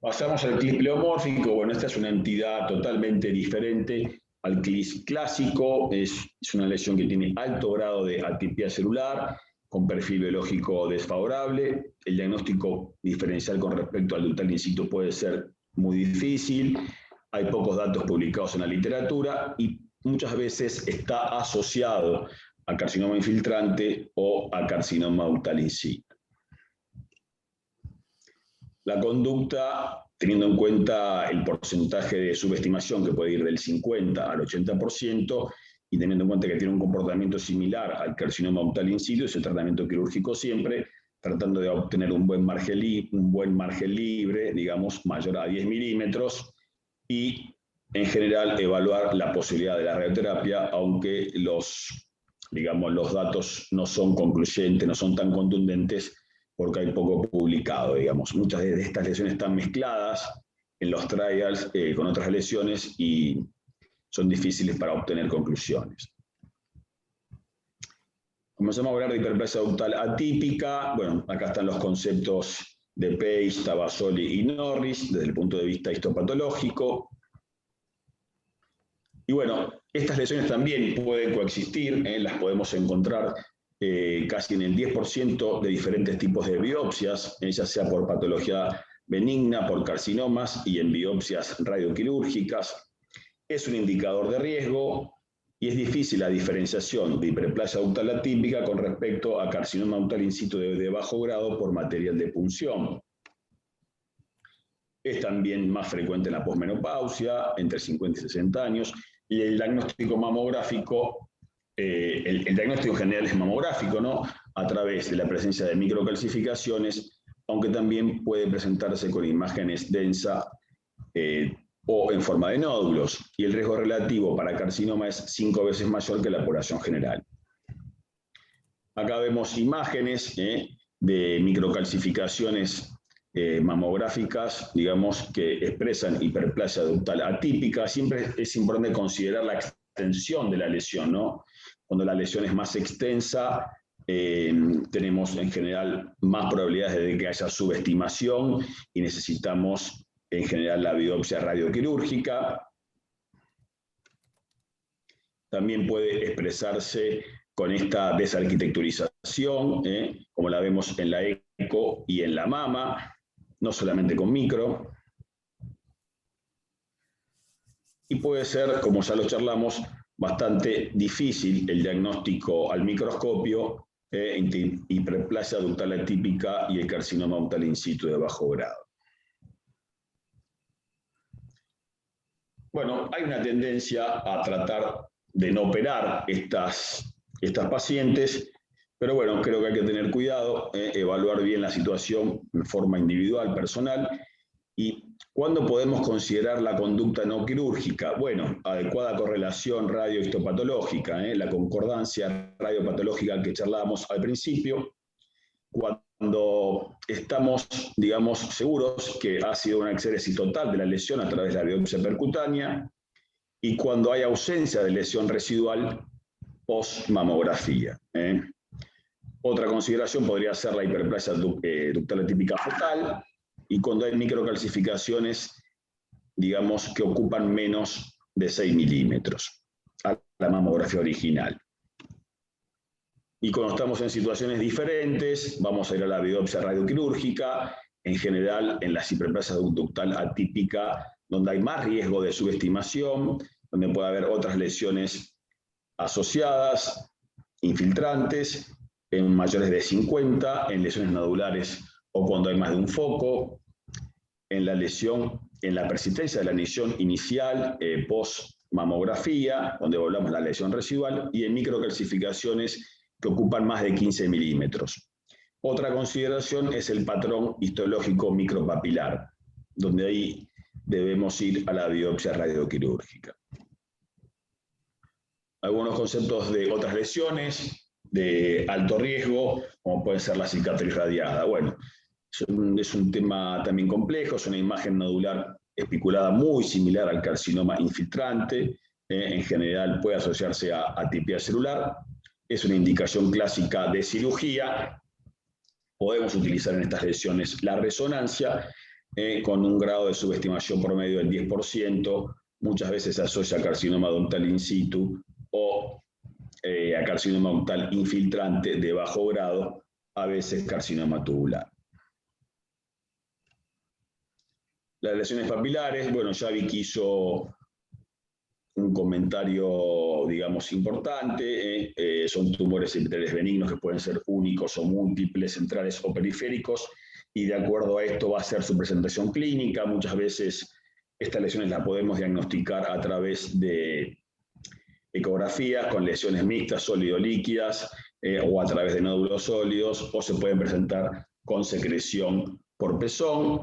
Pasamos al CLIS pleomórfico. Bueno, esta es una entidad totalmente diferente al CLIS clásico. Es una lesión que tiene alto grado de atipia celular, con perfil biológico desfavorable. El diagnóstico diferencial con respecto al ductal in situ puede ser muy difícil. Hay pocos datos publicados en la literatura y muchas veces está asociado a carcinoma infiltrante o a carcinoma ductal in situ. La conducta, teniendo en cuenta el porcentaje de subestimación que puede ir del 50 al 80%, y teniendo en cuenta que tiene un comportamiento similar al carcinoma ductal in situ, es el tratamiento quirúrgico siempre, tratando de obtener un buen margen libre, digamos, mayor a 10 milímetros, y en general evaluar la posibilidad de la radioterapia, aunque los datos no son concluyentes, no son tan contundentes, porque hay poco publicado, digamos. Muchas de estas lesiones están mezcladas en los trials con otras lesiones y son difíciles para obtener conclusiones. Comenzamos a hablar de hiperplasia ductal atípica. Bueno, acá están los conceptos de Page, Tabassoli y Norris desde el punto de vista histopatológico. Y bueno, estas lesiones también pueden coexistir, las podemos encontrar casi en el 10% de diferentes tipos de biopsias, ya sea por patología benigna, por carcinomas y en biopsias radioquirúrgicas. Es un indicador de riesgo y es difícil la diferenciación de hiperplasia ductal atípica con respecto a carcinoma ductal in situ de bajo grado por material de punción. Es también más frecuente en la posmenopausia, entre 50 y 60 años, y el diagnóstico mamográfico, el diagnóstico general es mamográfico, ¿no? A través de la presencia de microcalcificaciones, aunque también puede presentarse con imágenes densa o en forma de nódulos, y el riesgo relativo para carcinoma es 5 veces mayor que la población general. Acá vemos imágenes de microcalcificaciones mamográficas, digamos, que expresan hiperplasia ductal atípica. Siempre es importante considerar la extensión de la lesión, ¿no? Cuando la lesión es más extensa, tenemos en general más probabilidades de que haya subestimación y necesitamos en general la biopsia radioquirúrgica. También puede expresarse con esta desarquitecturización, como la vemos en la eco y en la mama, no solamente con micro. Y puede ser, como ya lo charlamos, bastante difícil el diagnóstico al microscopio entre hiperplasia ductal atípica y el carcinoma ductal in situ de bajo grado. Bueno, hay una tendencia a tratar de no operar estas pacientes, pero bueno, creo que hay que tener cuidado, evaluar bien la situación de forma individual, personal, y ¿cuándo podemos considerar la conducta no quirúrgica? Bueno, adecuada correlación radiohistopatológica, la concordancia radiopatológica que charlábamos al principio, cuando estamos, digamos, seguros que ha sido una exéresis total de la lesión a través de la biopsia percutánea, y cuando hay ausencia de lesión residual post-mamografía. Otra consideración podría ser la hiperplasia ductal atípica focal, y cuando hay microcalcificaciones, digamos, que ocupan menos de 6 milímetros a la mamografía original. Y cuando estamos en situaciones diferentes, vamos a ir a la biopsia radioquirúrgica, en general en la hiperplasia ductal atípica, donde hay más riesgo de subestimación, donde puede haber otras lesiones asociadas, infiltrantes, en mayores de 50, en lesiones nodulares o cuando hay más de un foco, en la persistencia de la lesión inicial, post-mamografía, donde volvamos la lesión residual, y en microcalcificaciones que ocupan más de 15 milímetros. Otra consideración es el patrón histológico micropapilar, donde ahí debemos ir a la biopsia radioquirúrgica. Algunos conceptos de otras lesiones de alto riesgo, como puede ser la cicatriz radiada. Bueno, es un tema también complejo, es una imagen nodular espiculada muy similar al carcinoma infiltrante, en general puede asociarse a atipia celular, es una indicación clásica de cirugía. Podemos utilizar en estas lesiones la resonancia con un grado de subestimación promedio del 10%, muchas veces se asocia a carcinoma ductal in situ o a carcinoma ductal infiltrante de bajo grado, a veces carcinoma tubular. Las lesiones papilares, bueno, ya vi que hizo un comentario, digamos, importante. Son tumores epiteliales benignos que pueden ser únicos o múltiples, centrales o periféricos, y de acuerdo a esto va a ser su presentación clínica. Muchas veces estas lesiones las podemos diagnosticar a través de ecografías con lesiones mixtas, sólido-líquidas, o a través de nódulos sólidos, o se pueden presentar con secreción por pezón.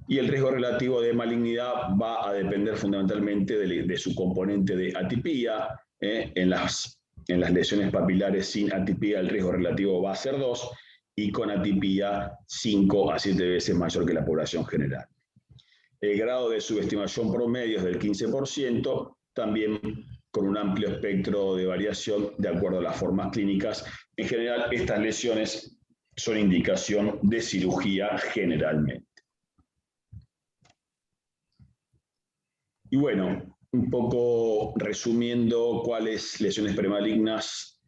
Y el riesgo relativo de malignidad va a depender fundamentalmente de su componente de atipía. En las lesiones papilares sin atipía el riesgo relativo va a ser 2, y con atipía 5 a 7 veces mayor que la población general. El grado de subestimación promedio es del 15%, también con un amplio espectro de variación de acuerdo a las formas clínicas. En general, estas lesiones son indicación de cirugía generalmente. Y bueno, un poco resumiendo cuáles lesiones premalignas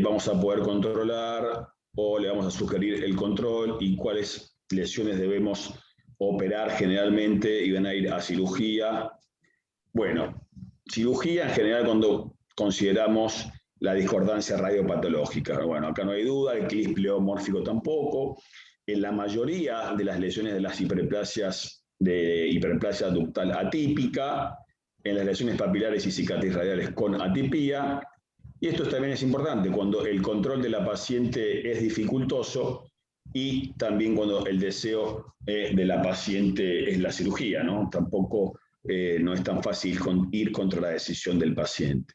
vamos a poder controlar o le vamos a sugerir el control, y cuáles lesiones debemos operar generalmente y van a ir a cirugía. Bueno, cirugía en general cuando consideramos la discordancia radiopatológica. Bueno, acá no hay duda, el CLIS pleomórfico tampoco. En la mayoría de las lesiones de las hiperplasias de hiperplasia ductal atípica, en las lesiones papilares y cicatriz radiales con atipía. Y esto también es importante cuando el control de la paciente es dificultoso y también cuando el deseo de la paciente es la cirugía, ¿no? Tampoco no es tan fácil ir contra la decisión del paciente.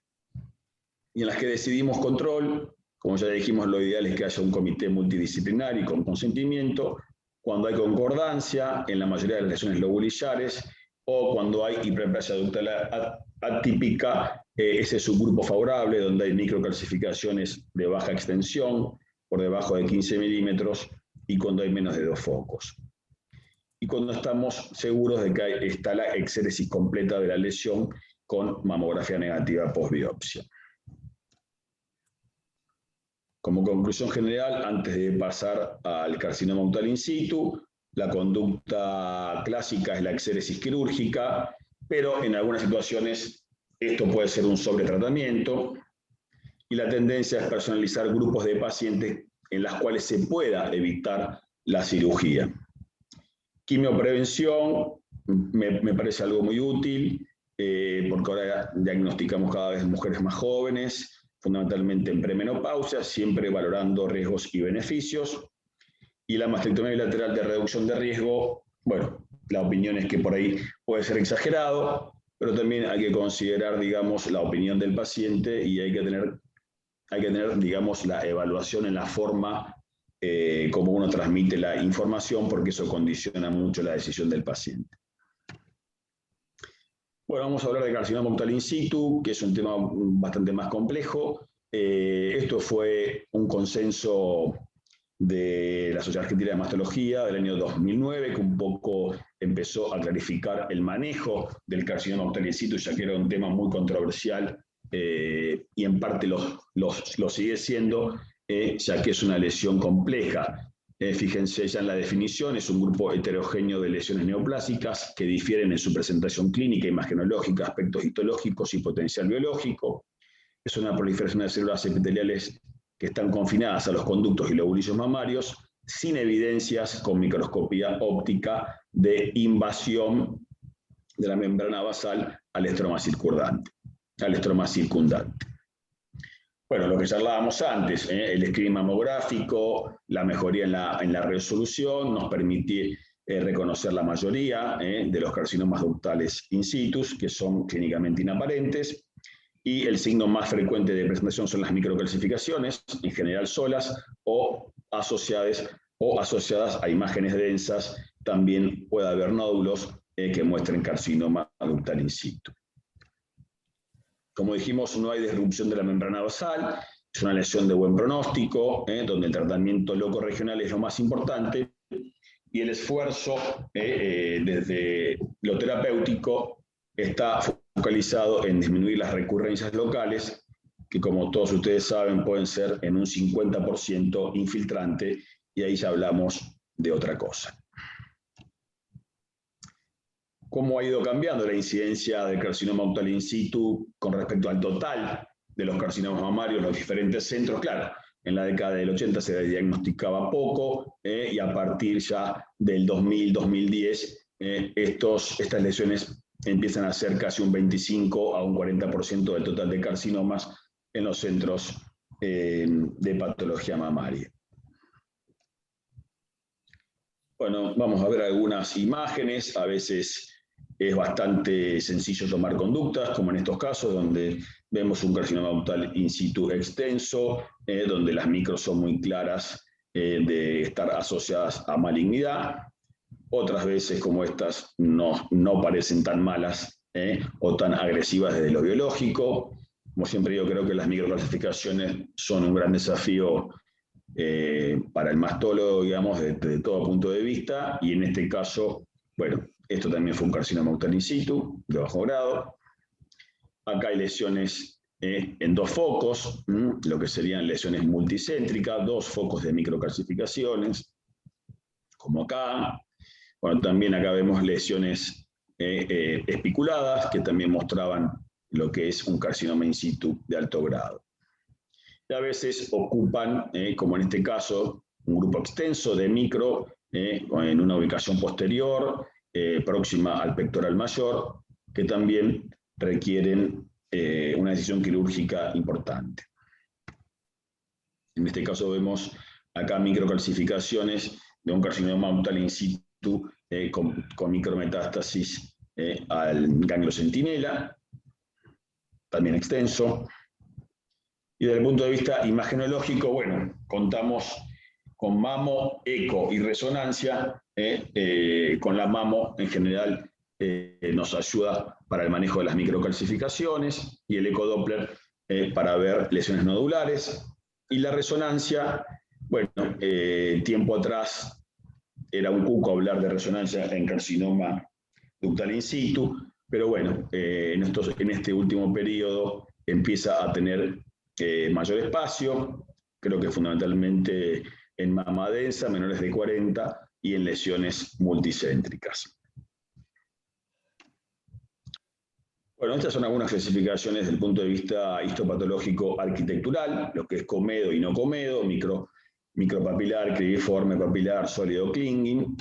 Y en las que decidimos control, como ya dijimos, lo ideal es que haya un comité multidisciplinario con consentimiento, cuando hay concordancia en la mayoría de las lesiones lobulillares, o cuando hay hiperplasia ductal atípica, ese subgrupo favorable donde hay microcalcificaciones de baja extensión, por debajo de 15 milímetros, y cuando hay menos de 2 focos. Y cuando estamos seguros de que está la exéresis completa de la lesión con mamografía negativa post-biopsia. Como conclusión general, antes de pasar al carcinoma ductal in situ, la conducta clásica es la exéresis quirúrgica, pero en algunas situaciones esto puede ser un sobretratamiento, y la tendencia es personalizar grupos de pacientes en las cuales se pueda evitar la cirugía. Quimioprevención me parece algo muy útil, porque ahora diagnosticamos cada vez mujeres más jóvenes, fundamentalmente en premenopausia, siempre valorando riesgos y beneficios. Y la mastectomía bilateral de reducción de riesgo, bueno, la opinión es que por ahí puede ser exagerado, pero también hay que considerar, digamos, la opinión del paciente, y hay que tener, digamos, la evaluación en la forma como uno transmite la información, porque eso condiciona mucho la decisión del paciente. Bueno, vamos a hablar de carcinoma ductal in situ, que es un tema bastante más complejo. Esto fue un consenso de la Sociedad Argentina de Mastología del año 2009, que un poco empezó a clarificar el manejo del carcinoma ductal in situ, ya que era un tema muy controversial, y en parte lo sigue siendo, ya que es una lesión compleja. fíjense ya en la definición, es un grupo heterogéneo de lesiones neoplásicas que difieren en su presentación clínica, imagenológica, aspectos histológicos y potencial biológico. Es una proliferación de células epiteliales que están confinadas a los conductos y lobulillos mamarios, sin evidencias con microscopía óptica de invasión de la membrana basal al estroma circundante. Bueno, lo que charlábamos antes, el screening mamográfico, la mejoría en la resolución, nos permite reconocer la mayoría de los carcinomas ductales in situ, que son clínicamente inaparentes, y el signo más frecuente de presentación son las microcalcificaciones, en general solas o asociadas a imágenes densas. También puede haber nódulos que muestren carcinoma ductal in situ. Como dijimos, no hay disrupción de la membrana basal, es una lesión de buen pronóstico, donde el tratamiento loco-regional es lo más importante, y el esfuerzo desde lo terapéutico está focalizado en disminuir las recurrencias locales, que como todos ustedes saben pueden ser en un 50% infiltrante, y ahí ya hablamos de otra cosa. ¿Cómo ha ido cambiando la incidencia del carcinoma ductal in situ con respecto al total de los carcinomas mamarios en los diferentes centros? Claro, en la década del 80 se diagnosticaba poco, y a partir ya del 2000-2010 estas lesiones empiezan a ser casi un 25 a un 40% del total de carcinomas en los centros de patología mamaria. Bueno, vamos a ver algunas imágenes. A veces es bastante sencillo tomar conductas, como en estos casos, donde vemos un carcinoma ductal in situ extenso, donde las micros son muy claras de estar asociadas a malignidad. Otras veces, como estas, no parecen tan malas o tan agresivas desde lo biológico. Como siempre, yo creo que las microcalcificaciones son un gran desafío para el mastólogo, digamos, desde todo punto de vista, y en este caso, bueno, esto también fue un carcinoma ductal in situ, de bajo grado. Acá hay lesiones en dos focos, lo que serían lesiones multicéntricas, dos focos de microcalcificaciones, como acá. Bueno, también acá vemos lesiones espiculadas, que también mostraban lo que es un carcinoma in situ de alto grado. Y a veces ocupan, como en este caso, un grupo extenso de micro en una ubicación posterior, próxima al pectoral mayor, que también requieren una decisión quirúrgica importante. En este caso vemos acá microcalcificaciones de un carcinoma ductal in situ con micrometástasis al ganglio centinela, también extenso. Y desde el punto de vista imagenológico, bueno, contamos con mamo, eco y resonancia. Con la mamo, en general, nos ayuda para el manejo de las microcalcificaciones, y el ecodoppler para ver lesiones nodulares. Y la resonancia, bueno, tiempo atrás era un cuco hablar de resonancia en carcinoma ductal in situ, pero bueno, en este último periodo empieza a tener mayor espacio, creo que fundamentalmente en mama densa, menores de 40, y en lesiones multicéntricas. Bueno, estas son algunas clasificaciones desde el punto de vista histopatológico arquitectural, lo que es comedo y no comedo, micropapilar, cribiforme papilar, sólido clinging.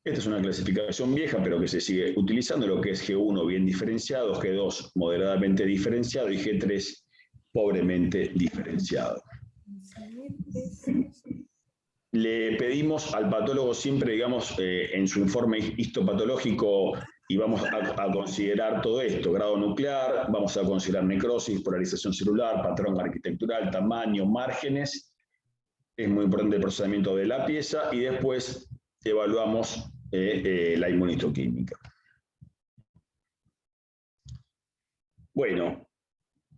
Esta es una clasificación vieja, pero que se sigue utilizando, lo que es G1 bien diferenciado, G2 moderadamente diferenciado y G3 pobremente diferenciado. Le pedimos al patólogo siempre, digamos, en su informe histopatológico, y vamos a considerar todo esto: grado nuclear, vamos a considerar necrosis, polarización celular, patrón arquitectural, tamaño, márgenes. Es muy importante el procesamiento de la pieza, y después evaluamos la inmunistoquímica. Bueno,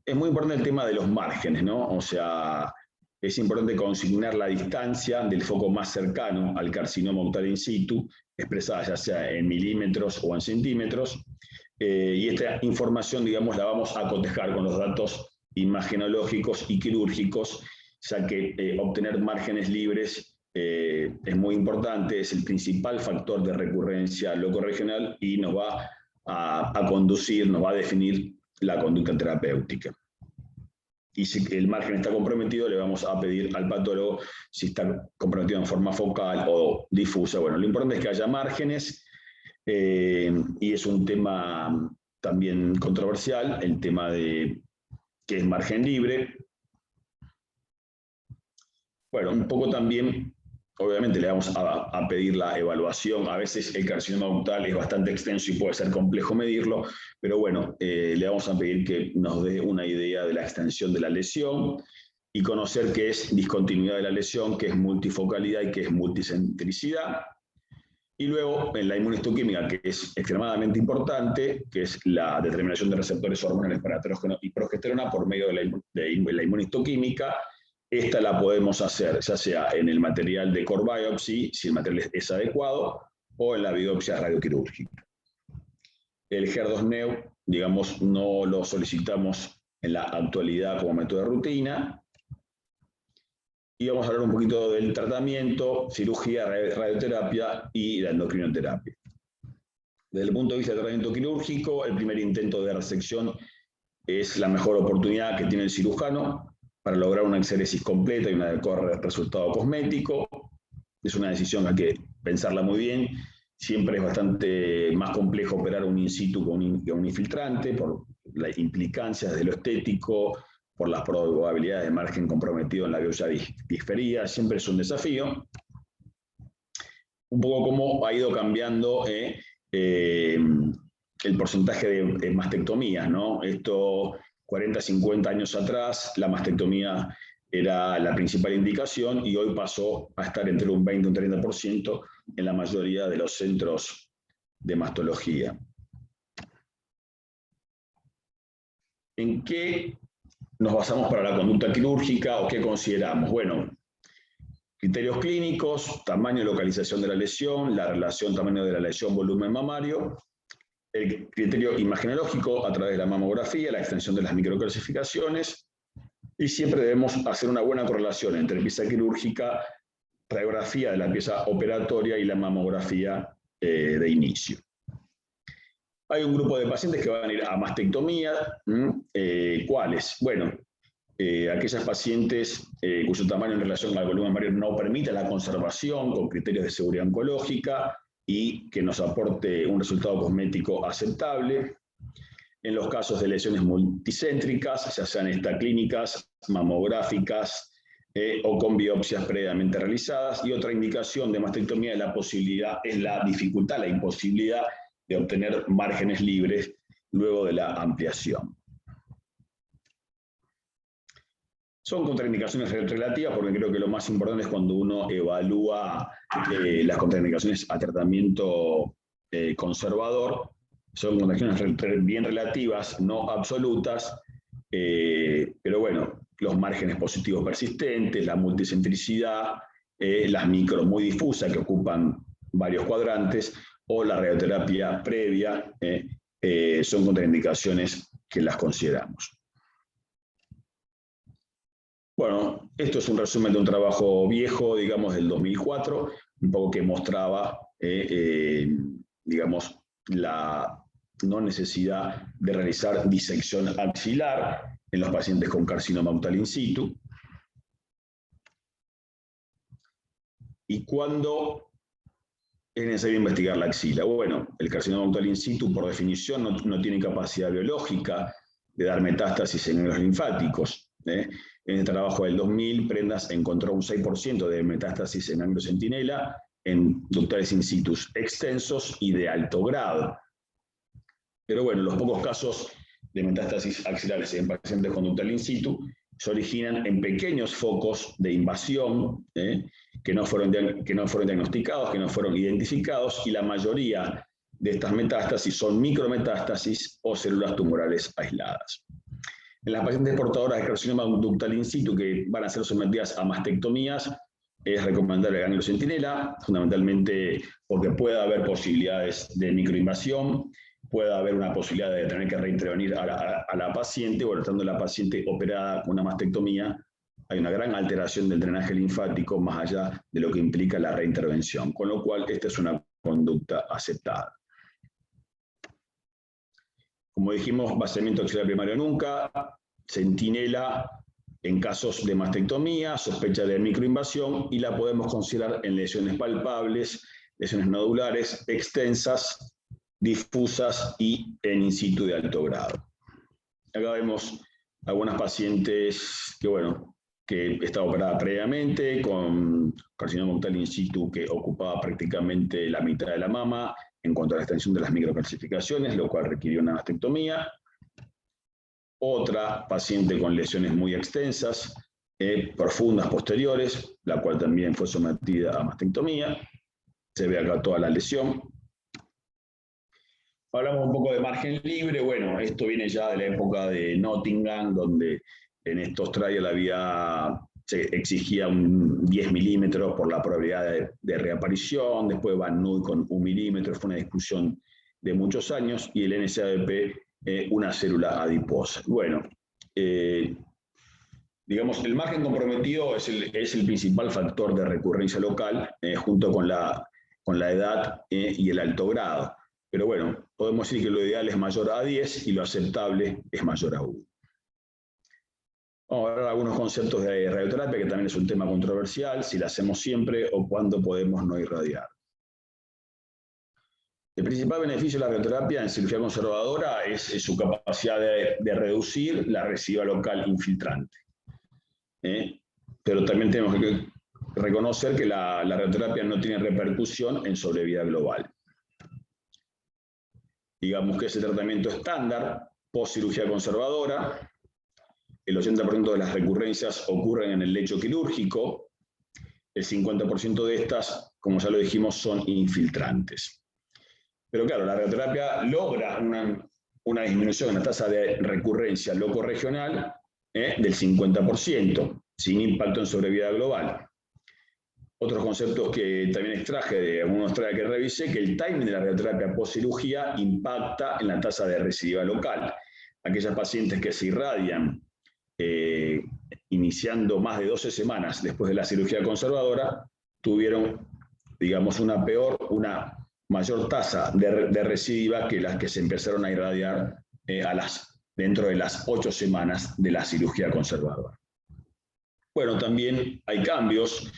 es muy importante el tema de los márgenes, ¿no? O sea, es importante consignar la distancia del foco más cercano al carcinoma ductal in situ, expresada ya sea en milímetros o en centímetros, y esta información, digamos, la vamos a cotejar con los datos imagenológicos y quirúrgicos, ya que obtener márgenes libres es muy importante, es el principal factor de recurrencia locorregional y nos va a conducir, nos va a definir la conducta terapéutica. Y si el margen está comprometido, le vamos a pedir al patólogo si está comprometido en forma focal o difusa. Bueno, lo importante es que haya márgenes, y es un tema también controversial, el tema de qué es margen libre. Bueno, un poco también, obviamente le vamos a pedir la evaluación. A veces el carcinoma ductal es bastante extenso y puede ser complejo medirlo, pero bueno, le vamos a pedir que nos dé una idea de la extensión de la lesión y conocer qué es discontinuidad de la lesión, qué es multifocalidad y qué es multicentricidad. Y luego, en la inmunistoquímica, que es extremadamente importante, que es la determinación de receptores hormonales para estrógeno y progesterona por medio de la inmunistoquímica. Esta la podemos hacer ya sea en el material de core biopsy, si el material es adecuado, o en la biopsia radioquirúrgica. El HER2-Neu, digamos, no lo solicitamos en la actualidad como método de rutina. Y vamos a hablar un poquito del tratamiento, cirugía, radioterapia y la endocrinoterapia. Desde el punto de vista del tratamiento quirúrgico, el primer intento de resección es la mejor oportunidad que tiene el cirujano para lograr una exéresis completa y un adecuado resultado cosmético. Es una decisión que hay que pensarla muy bien. Siempre es bastante más complejo operar un in situ con un infiltrante por las implicancias de lo estético, por las probabilidades de margen comprometido en la biopsia disferida, siempre es un desafío. Un poco cómo ha ido cambiando el porcentaje de mastectomías, ¿no? Esto, 40, 50 años atrás, la mastectomía era la principal indicación y hoy pasó a estar entre un 20 y un 30% en la mayoría de los centros de mastología. ¿En qué nos basamos para la conducta quirúrgica o qué consideramos? Bueno, criterios clínicos, tamaño y localización de la lesión, la relación tamaño de la lesión, volumen mamario, el criterio imagenológico a través de la mamografía, la extensión de las microcalcificaciones, y siempre debemos hacer una buena correlación entre pieza quirúrgica, radiografía de la pieza operatoria y la mamografía de inicio. Hay un grupo de pacientes que van a ir a mastectomía. ¿Cuáles? Bueno, aquellas pacientes cuyo tamaño en relación al volumen mamario no permite la conservación con criterios de seguridad oncológica y que nos aporte un resultado cosmético aceptable. En los casos de lesiones multicéntricas, ya sean estaclínicas, mamográficas o con biopsias previamente realizadas. Y otra indicación de mastectomía es la dificultad, la imposibilidad de obtener márgenes libres luego de la ampliación. Son contraindicaciones relativas porque creo que lo más importante es cuando uno evalúa las contraindicaciones a tratamiento conservador. Son contraindicaciones bien relativas, no absolutas, pero bueno, los márgenes positivos persistentes, la multicentricidad, las micro muy difusas que ocupan varios cuadrantes, o la radioterapia previa, son contraindicaciones que las consideramos. Bueno, esto es un resumen de un trabajo viejo, digamos, del 2004, un poco que mostraba, digamos, la no necesidad de realizar disección axilar en los pacientes con carcinoma ductal in situ. ¿Y cuándo es necesario investigar la axila? Bueno, el carcinoma ductal in situ, por definición, no tiene capacidad biológica de dar metástasis en ganglios linfáticos. En el trabajo del 2000, Prendas encontró un 6% de metástasis en ganglio centinela en ductales in situ extensos y de alto grado. Pero bueno, los pocos casos de metástasis axilares en pacientes con ductal in situ se originan en pequeños focos de invasión que no fueron diagnosticados, que no fueron identificados, y la mayoría de estas metástasis son micrometástasis o células tumorales aisladas. En las pacientes portadoras de carcinoma ductal in situ que van a ser sometidas a mastectomías, es recomendable el ganglio centinela, fundamentalmente porque puede haber posibilidades de microinvasión, puede haber una posibilidad de tener que reintervenir a la paciente, o estando la paciente operada con una mastectomía, hay una gran alteración del drenaje linfático más allá de lo que implica la reintervención, con lo cual esta es una conducta aceptada. Como dijimos, vaciamiento axilar primario nunca, centinela en casos de mastectomía, sospecha de microinvasión, y la podemos considerar en lesiones palpables, lesiones nodulares, extensas, difusas y en in situ de alto grado. Acá vemos algunas pacientes que estaba operada previamente con carcinoma ductal in situ que ocupaba prácticamente la mitad de la mama en cuanto a la extensión de las microcalcificaciones, lo cual requirió una mastectomía. Otra paciente con lesiones muy extensas, profundas posteriores, la cual también fue sometida a mastectomía. Se ve acá toda la lesión. Hablamos un poco de margen libre. Bueno, esto viene ya de la época de Nottingham, donde en estos trials se exigía un 10 milímetros por la probabilidad de reaparición. Después Van Noot con 1 milímetro. Fue una discusión de muchos años. Y el NSABP, una célula adiposa. Bueno, digamos, el margen comprometido es el principal factor de recurrencia local, junto con la edad y el alto grado. Pero bueno, podemos decir que lo ideal es mayor a 10 y lo aceptable es mayor a 1. Vamos a ver algunos conceptos de radioterapia, que también es un tema controversial, si la hacemos siempre o cuándo podemos no irradiar. El principal beneficio de la radioterapia en cirugía conservadora es su capacidad de reducir la recidiva local infiltrante. Pero también tenemos que reconocer que la radioterapia no tiene repercusión en sobrevida global. Digamos que ese tratamiento estándar, post cirugía conservadora, el 80% de las recurrencias ocurren en el lecho quirúrgico, el 50% de estas, como ya lo dijimos, son infiltrantes. Pero claro, la radioterapia logra una disminución en la tasa de recurrencia locorregional del 50%, sin impacto en sobrevida global. Otros conceptos que también extraje de algunos trials que revisé, que el timing de la radioterapia post-cirugía impacta en la tasa de recidiva local. Aquellas pacientes que se irradian iniciando más de 12 semanas después de la cirugía conservadora, tuvieron, digamos, una mayor tasa de recidiva que las que se empezaron a irradiar dentro de las 8 semanas de la cirugía conservadora. Bueno, también hay cambios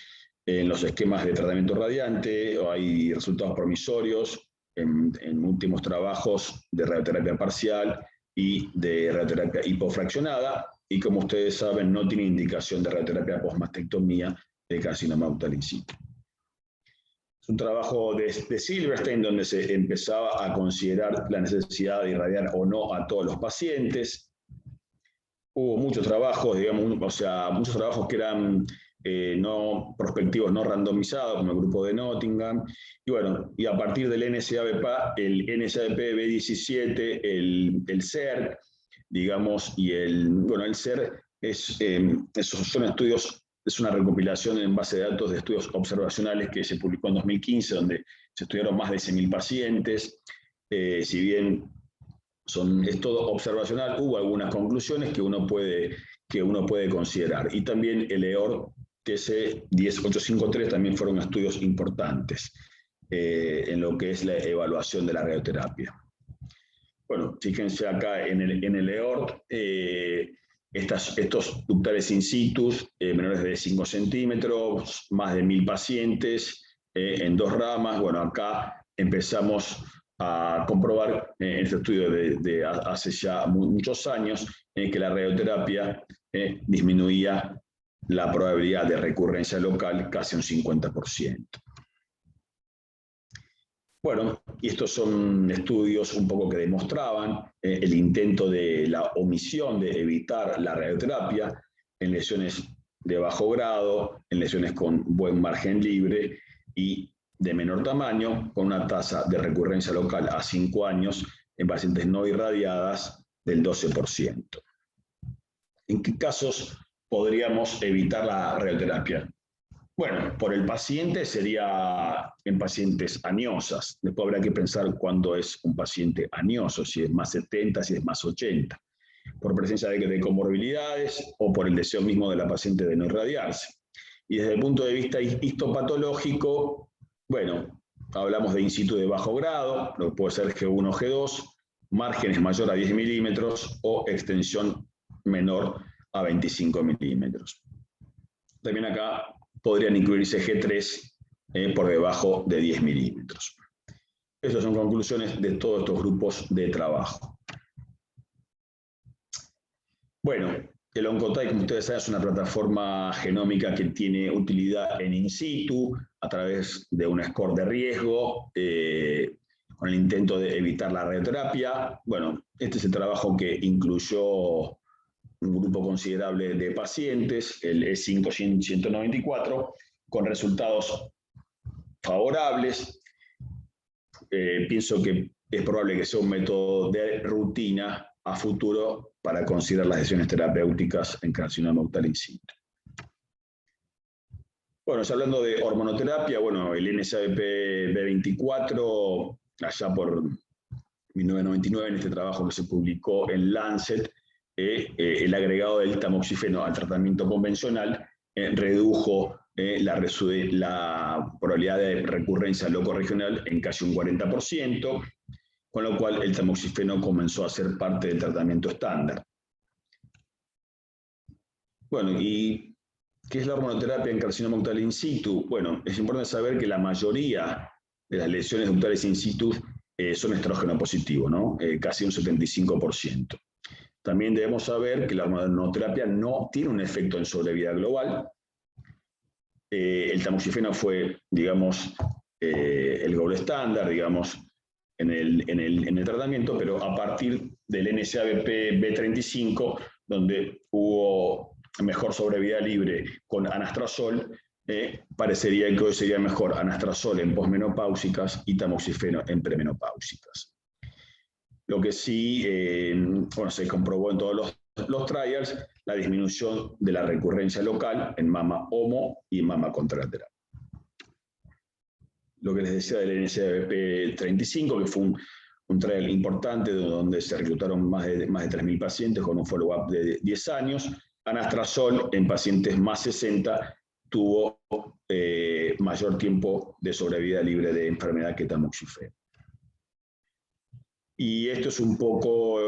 en los esquemas de tratamiento radiante, o hay resultados promisorios en últimos trabajos de radioterapia parcial y de radioterapia hipofraccionada, y como ustedes saben, no tiene indicación de radioterapia postmastectomía de carcinoma ductal in situ. Es un trabajo de Silverstein, donde se empezaba a considerar la necesidad de irradiar o no a todos los pacientes. Hubo muchos trabajos, muchos trabajos que eran no prospectivos, no randomizados, como el grupo de Nottingham, y a partir del NSABP, el NSABP-B17, el CERC, digamos, y el CERC esos son estudios, es una recopilación en base de datos de estudios observacionales que se publicó en 2015, donde se estudiaron más de 100.000 pacientes. Si bien es todo observacional, hubo algunas conclusiones que uno puede considerar. Y también el EOR TC 10853 también fueron estudios importantes en lo que es la evaluación de la radioterapia. Bueno, fíjense acá en el EOR, estos ductales in situ, menores de 5 centímetros, más de 1.000 pacientes en 2 ramas. Bueno, acá empezamos a comprobar en este estudio de hace ya muchos años que la radioterapia disminuía la probabilidad de recurrencia local casi un 50%. Bueno, y estos son estudios un poco que demostraban el intento de la omisión de evitar la radioterapia en lesiones de bajo grado, en lesiones con buen margen libre y de menor tamaño, con una tasa de recurrencia local a 5 años en pacientes no irradiadas del 12%. ¿En qué casos podríamos evitar la radioterapia? Bueno, por el paciente sería en pacientes añosas. Después habrá que pensar cuándo es un paciente añoso, si es más 70, si es más 80. por presencia de comorbilidades o por el deseo mismo de la paciente de no irradiarse. Y desde el punto de vista histopatológico, bueno, hablamos de in situ de bajo grado, lo que puede ser G1 o G2, márgenes mayor a 10 milímetros o extensión menor a 25 milímetros. También acá podrían incluirse G3 por debajo de 10 milímetros. Estas son conclusiones de todos estos grupos de trabajo. Bueno, el Oncotype, como ustedes saben, es una plataforma genómica que tiene utilidad en in situ a través de un score de riesgo, con el intento de evitar la radioterapia. Bueno, este es el trabajo que incluyó un grupo considerable de pacientes, el E5-194, con resultados favorables. Pienso que es probable que sea un método de rutina a futuro para considerar las decisiones terapéuticas en carcinoma ductal in situ. Bueno, ya hablando de hormonoterapia, bueno, el NSABP-B24, allá por 1999, en este trabajo que se publicó en Lancet, el agregado del tamoxifeno al tratamiento convencional redujo la probabilidad de recurrencia locorregional en casi un 40%, con lo cual el tamoxifeno comenzó a ser parte del tratamiento estándar. Bueno, ¿y qué es la hormonoterapia en carcinoma ductal in situ? Bueno, es importante saber que la mayoría de las lesiones ductales in situ son estrógeno positivo, ¿no? Casi un 75%. También debemos saber que la hormonoterapia no tiene un efecto en sobrevida global. El tamoxifeno fue, digamos, el gold estándar, digamos, en el tratamiento, pero a partir del NSABP-B35, donde hubo mejor sobrevida libre con anastrozol, parecería que hoy sería mejor anastrozol en posmenopáusicas y tamoxifeno en premenopáusicas. Lo que sí, bueno, se comprobó en todos los trials, la disminución de la recurrencia local en mama homo y en mama contralateral. Lo que les decía del NSABP-35, que fue un trial importante donde se reclutaron más de 3.000 pacientes con un follow-up de 10 años. Anastrozol en pacientes más 60 tuvo mayor tiempo de sobrevida libre de enfermedad que tamoxifeno. Y esto es un poco,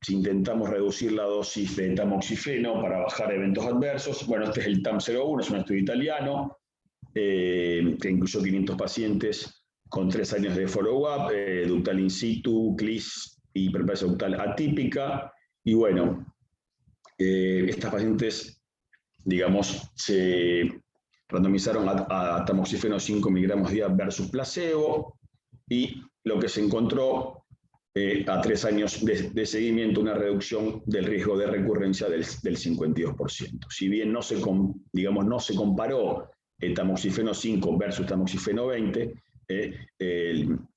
si intentamos reducir la dosis de tamoxifeno para bajar eventos adversos. Bueno, este es el TAM-01, es un estudio italiano, que incluyó 500 pacientes con 3 años de follow-up, ductal in situ, CLIS y hiperplasia ductal atípica. Y bueno, estas pacientes, digamos, se randomizaron a tamoxifeno 5 miligramos día versus placebo, y lo que se encontró a 3 años de seguimiento, una reducción del riesgo de recurrencia del 52%. Si bien no se comparó tamoxifeno 5 versus tamoxifeno 20,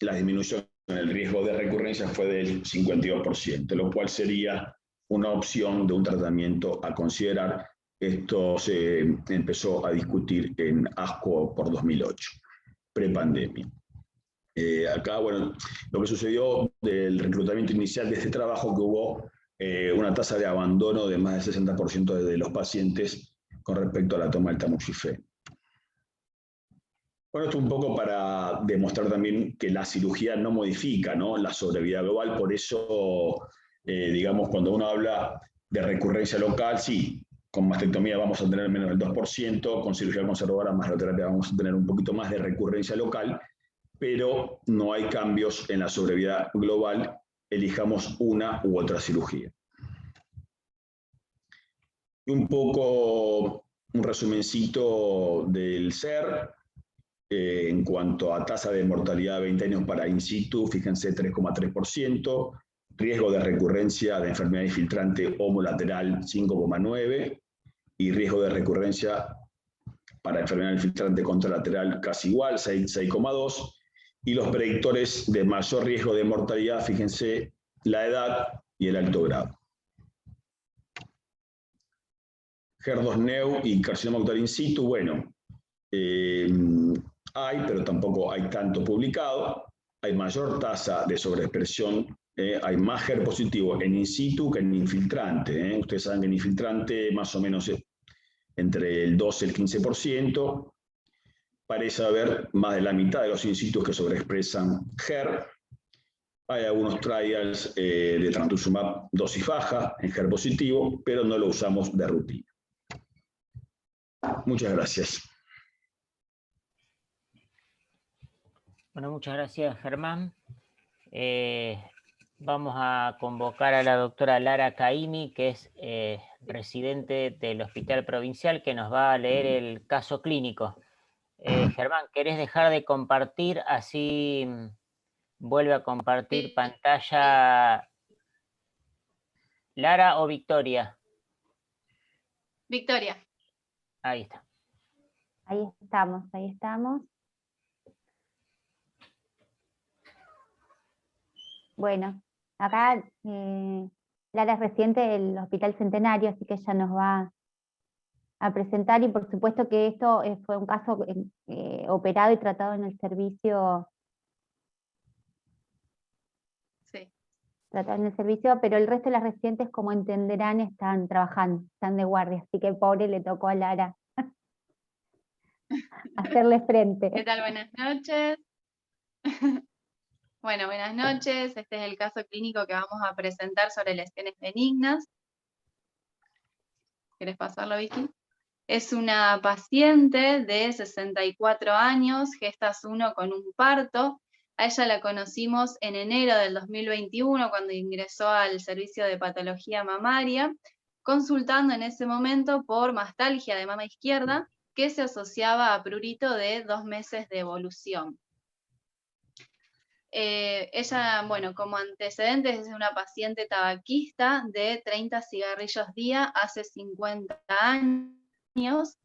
la disminución en el riesgo de recurrencia fue del 52%, lo cual sería una opción de un tratamiento a considerar. Esto se empezó a discutir en ASCO por 2008, prepandemia. Acá, bueno, lo que sucedió del reclutamiento inicial de este trabajo, que hubo una tasa de abandono de más del 60% de los pacientes con respecto a la toma del tamoxifeno. Bueno, esto un poco para demostrar también que la cirugía no modifica, ¿no?, la sobrevida global. Por eso, digamos, cuando uno habla de recurrencia local, sí, con mastectomía vamos a tener menos del 2%, con cirugía conservadora más radioterapia vamos a tener un poquito más de recurrencia local, pero no hay cambios en la sobrevida global, elijamos una u otra cirugía. Un poco un resumencito del SER. En cuanto a tasa de mortalidad de 20 años para in situ, fíjense, 3,3%, riesgo de recurrencia de enfermedad infiltrante homolateral 5,9%, y riesgo de recurrencia para enfermedad infiltrante contralateral casi igual, 6,2%, y los predictores de mayor riesgo de mortalidad, fíjense, la edad y el alto grado. HER2-neu y carcinoma ductal in situ, bueno, hay, pero tampoco hay tanto publicado. Hay mayor tasa de sobreexpresión hay más HER positivo en in situ que en infiltrante. Ustedes saben que en infiltrante más o menos entre el 12 y el 15%. Parece haber más de la mitad de los in situ que sobreexpresan HER. Hay algunos trials de trastuzumab dosis baja en HER positivo, pero no lo usamos de rutina. Muchas gracias. Bueno, muchas gracias, Germán. Vamos a convocar a la doctora Lara Caimi, que es residente del Hospital Provincial, que nos va a leer el caso clínico. Germán, ¿querés dejar de compartir? Así vuelve a compartir pantalla. ¿Lara o Victoria? Victoria. Ahí está. Ahí estamos, ahí estamos. Bueno, acá Lara es residente del Hospital Centenario, así que ella nos va a presentar, y por supuesto que esto fue un caso operado y tratado en el servicio. Sí. Tratado en el servicio, pero el resto de las residentes, como entenderán, están trabajando, están de guardia, así que pobre le tocó a Lara hacerle frente. ¿Qué tal? Buenas noches. Bueno, buenas noches. Este es el caso clínico que vamos a presentar sobre lesiones benignas. ¿Quieres pasarlo, Vicky? Es una paciente de 64 años, gestas 1 con un parto. A ella la conocimos en enero del 2021, cuando ingresó al servicio de patología mamaria, consultando en ese momento por mastalgia de mama izquierda, que se asociaba a prurito de 2 meses de evolución. Ella, bueno, como antecedentes es una paciente tabaquista de 30 cigarrillos día hace 50 años.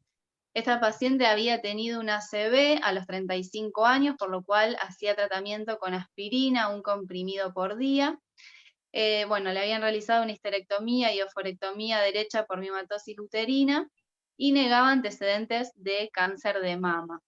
Esta paciente había tenido una ACV a los 35 años, por lo cual hacía tratamiento con aspirina, un comprimido por día. Bueno, le habían realizado una histerectomía y oforectomía derecha por miomatosis uterina y negaba antecedentes de cáncer de mama.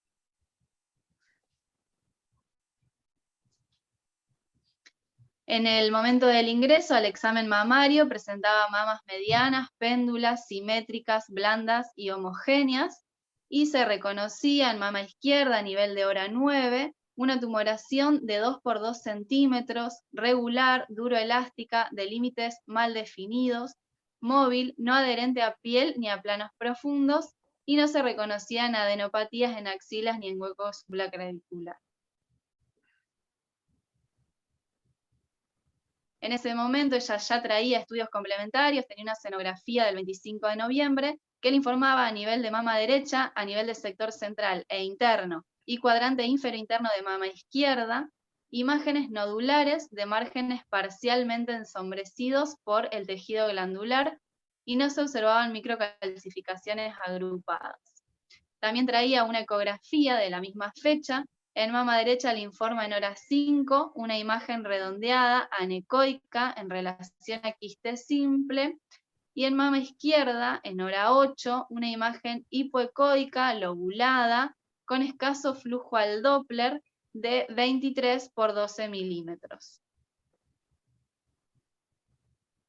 En el momento del ingreso al examen mamario presentaba mamas medianas, péndulas, simétricas, blandas y homogéneas, y se reconocía en mama izquierda a nivel de hora 9 una tumoración de 2 por 2 centímetros, regular, duroelástica, de límites mal definidos, móvil, no adherente a piel ni a planos profundos, y no se reconocían adenopatías en axilas ni en huecos supraclavicular. En ese momento ella ya traía estudios complementarios, tenía una sonografía del 25 de noviembre que le informaba a nivel de mama derecha, a nivel del sector central e interno y cuadrante infero-interno de mama izquierda, imágenes nodulares de márgenes parcialmente ensombrecidos por el tejido glandular y no se observaban microcalcificaciones agrupadas. También traía una ecografía de la misma fecha. En mama derecha le informa en hora 5 una imagen redondeada, anecoica, en relación a quiste simple, y en mama izquierda, en hora 8, una imagen hipoecoica, lobulada, con escaso flujo al Doppler de 23 por 12 milímetros.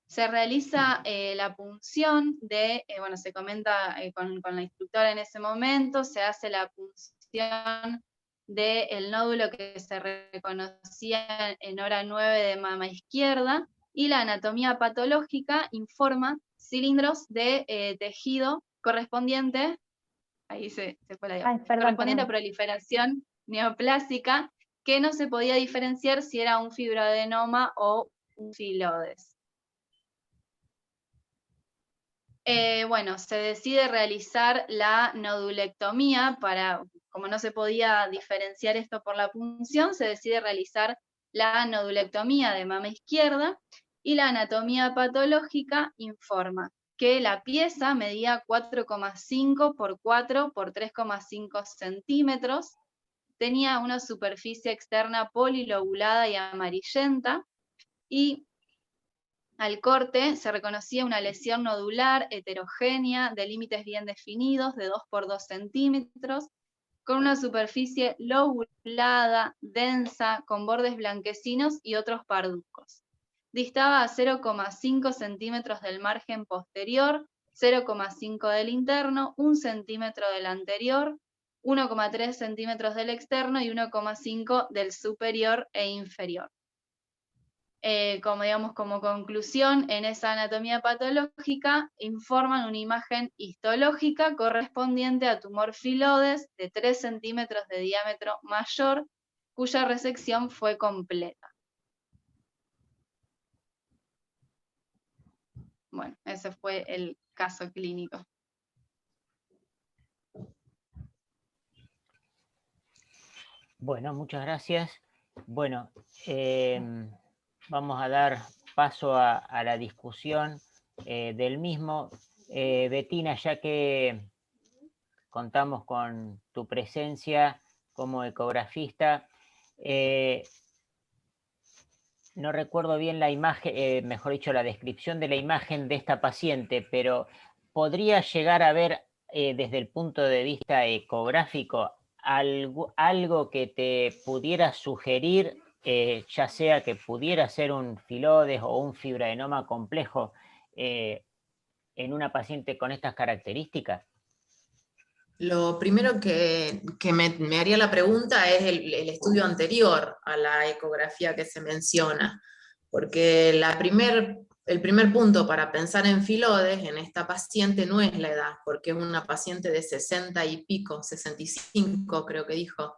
Se realiza la punción de, bueno, se comenta con la instructora en ese momento, se hace la punción del nódulo que se reconocía en hora 9 de mama izquierda, y la anatomía patológica informa cilindros de tejido correspondiente, ahí se fue la diapositiva, correspondiente a proliferación neoplásica, que no se podía diferenciar si era un fibroadenoma o un filodes. Bueno, se decide realizar la nodulectomía como no se podía diferenciar esto por la punción, se decide realizar la nodulectomía de mama izquierda, y la anatomía patológica informa que la pieza medía 4,5 por 4 por 3,5 centímetros, tenía una superficie externa polilobulada y amarillenta, y al corte se reconocía una lesión nodular heterogénea de límites bien definidos de 2 por 2 centímetros, con una superficie lobulada, densa, con bordes blanquecinos y otros parduzcos. distaba a 0,5 centímetros del margen posterior, 0,5 del interno, 1 centímetro del anterior, 1,3 centímetros del externo y 1,5 del superior e inferior. Como conclusión, en esa anatomía patológica informan una imagen histológica correspondiente a tumor filodes de 3 centímetros de diámetro mayor, cuya resección fue completa. Bueno, ese fue el caso clínico. Bueno, muchas gracias. Bueno, vamos a dar paso a la discusión del mismo. Bettina, ya que contamos con tu presencia como ecografista, no recuerdo bien la imagen, mejor dicho, la descripción de la imagen de esta paciente, pero ¿podría llegar a ver desde el punto de vista ecográfico algo que te pudiera sugerir, ya sea que pudiera ser un filodes o un fibroadenoma complejo en una paciente con estas características? Lo primero que me haría la pregunta es el estudio anterior a la ecografía que se menciona, porque el primer punto para pensar en filodes en esta paciente no es la edad, porque es una paciente de 60 y pico, 65 creo que dijo.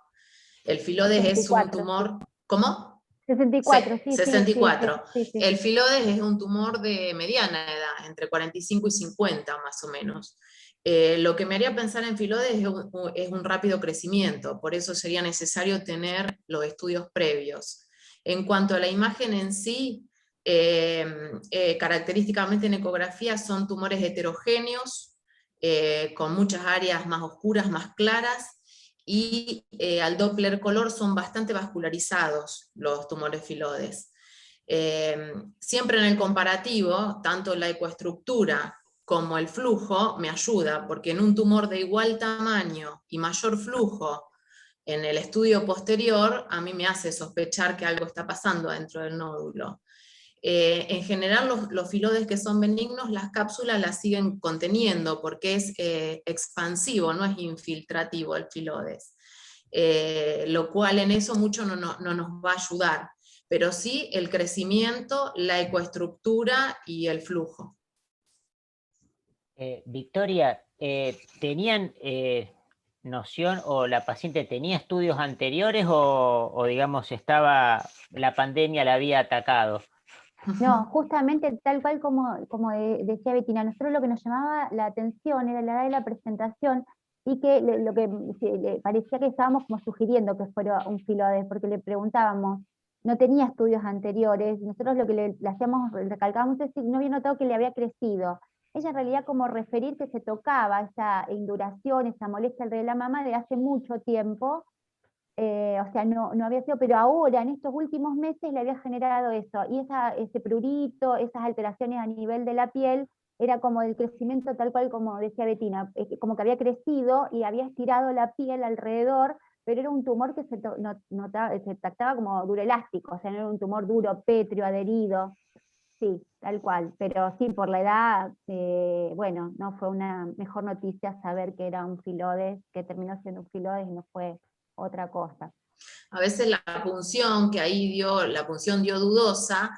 El filodes 64, es un tumor... ¿Cómo? 64, sí, 64. sí. El filodes es un tumor de mediana edad, entre 45 y 50 más o menos. Lo que me haría pensar en filodes es un rápido crecimiento, por eso sería necesario tener los estudios previos. En cuanto a la imagen en sí, característicamente en ecografía son tumores heterogéneos, con muchas áreas más oscuras, más claras, y al Doppler color son bastante vascularizados los tumores filodes. Siempre en el comparativo, tanto la ecoestructura como el flujo me ayuda, porque en un tumor de igual tamaño y mayor flujo, en el estudio posterior, a mí me hace sospechar que algo está pasando dentro del nódulo. En general, los filodes que son benignos, las cápsulas las siguen conteniendo, porque es expansivo, no es infiltrativo el filodes. Lo cual en eso mucho no nos va a ayudar, pero sí el crecimiento, la ecoestructura y el flujo. Victoria, ¿tenían noción o la paciente tenía estudios anteriores o digamos la pandemia la había atacado? No, justamente tal cual como decía Bettina, nosotros lo que nos llamaba la atención era la edad de la presentación y que lo que le parecía que estábamos como sugiriendo que fuera un filodes, porque le preguntábamos, no tenía estudios anteriores, nosotros lo que le hacíamos, recalcábamos es si no había notado que le había crecido. Ella en realidad como referir que se tocaba esa induración, esa molestia alrededor de la mama de hace mucho tiempo, o sea, no había sido, pero ahora, en estos últimos meses, le había generado eso, y ese prurito, esas alteraciones a nivel de la piel, era como el crecimiento tal cual como decía Bettina, como que había crecido y había estirado la piel alrededor, pero era un tumor que se tactaba como duro elástico, o sea, no era un tumor duro, pétreo, adherido, sí, tal cual, pero sí, por la edad, bueno, no fue una mejor noticia saber que era un filodes, que terminó siendo un filodes y no fue otra cosa. A veces la punción que ahí la punción dio dudosa,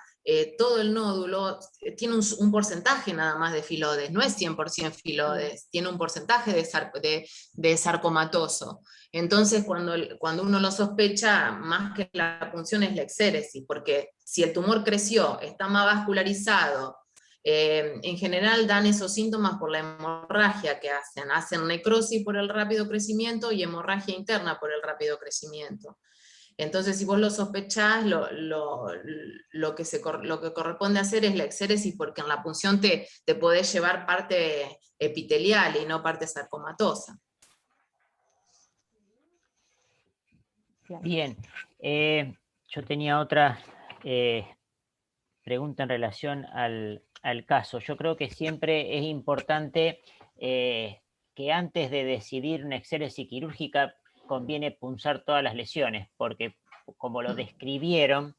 todo el nódulo tiene un porcentaje nada más de filodes, no es 100% filodes, tiene un porcentaje de sarcomatoso. Entonces cuando uno lo sospecha, más que la punción es la exéresis, porque si el tumor creció, está más vascularizado, en general dan esos síntomas por la hemorragia que hacen necrosis por el rápido crecimiento y hemorragia interna por el rápido crecimiento. Entonces, si vos lo sospechás, lo que corresponde hacer es la exéresis, porque en la punción te podés llevar parte epitelial y no parte sarcomatosa. Bien, yo tenía otra pregunta en relación al caso. Yo creo que siempre es importante que antes de decidir una exéresis quirúrgica conviene punzar todas las lesiones, porque como lo describieron,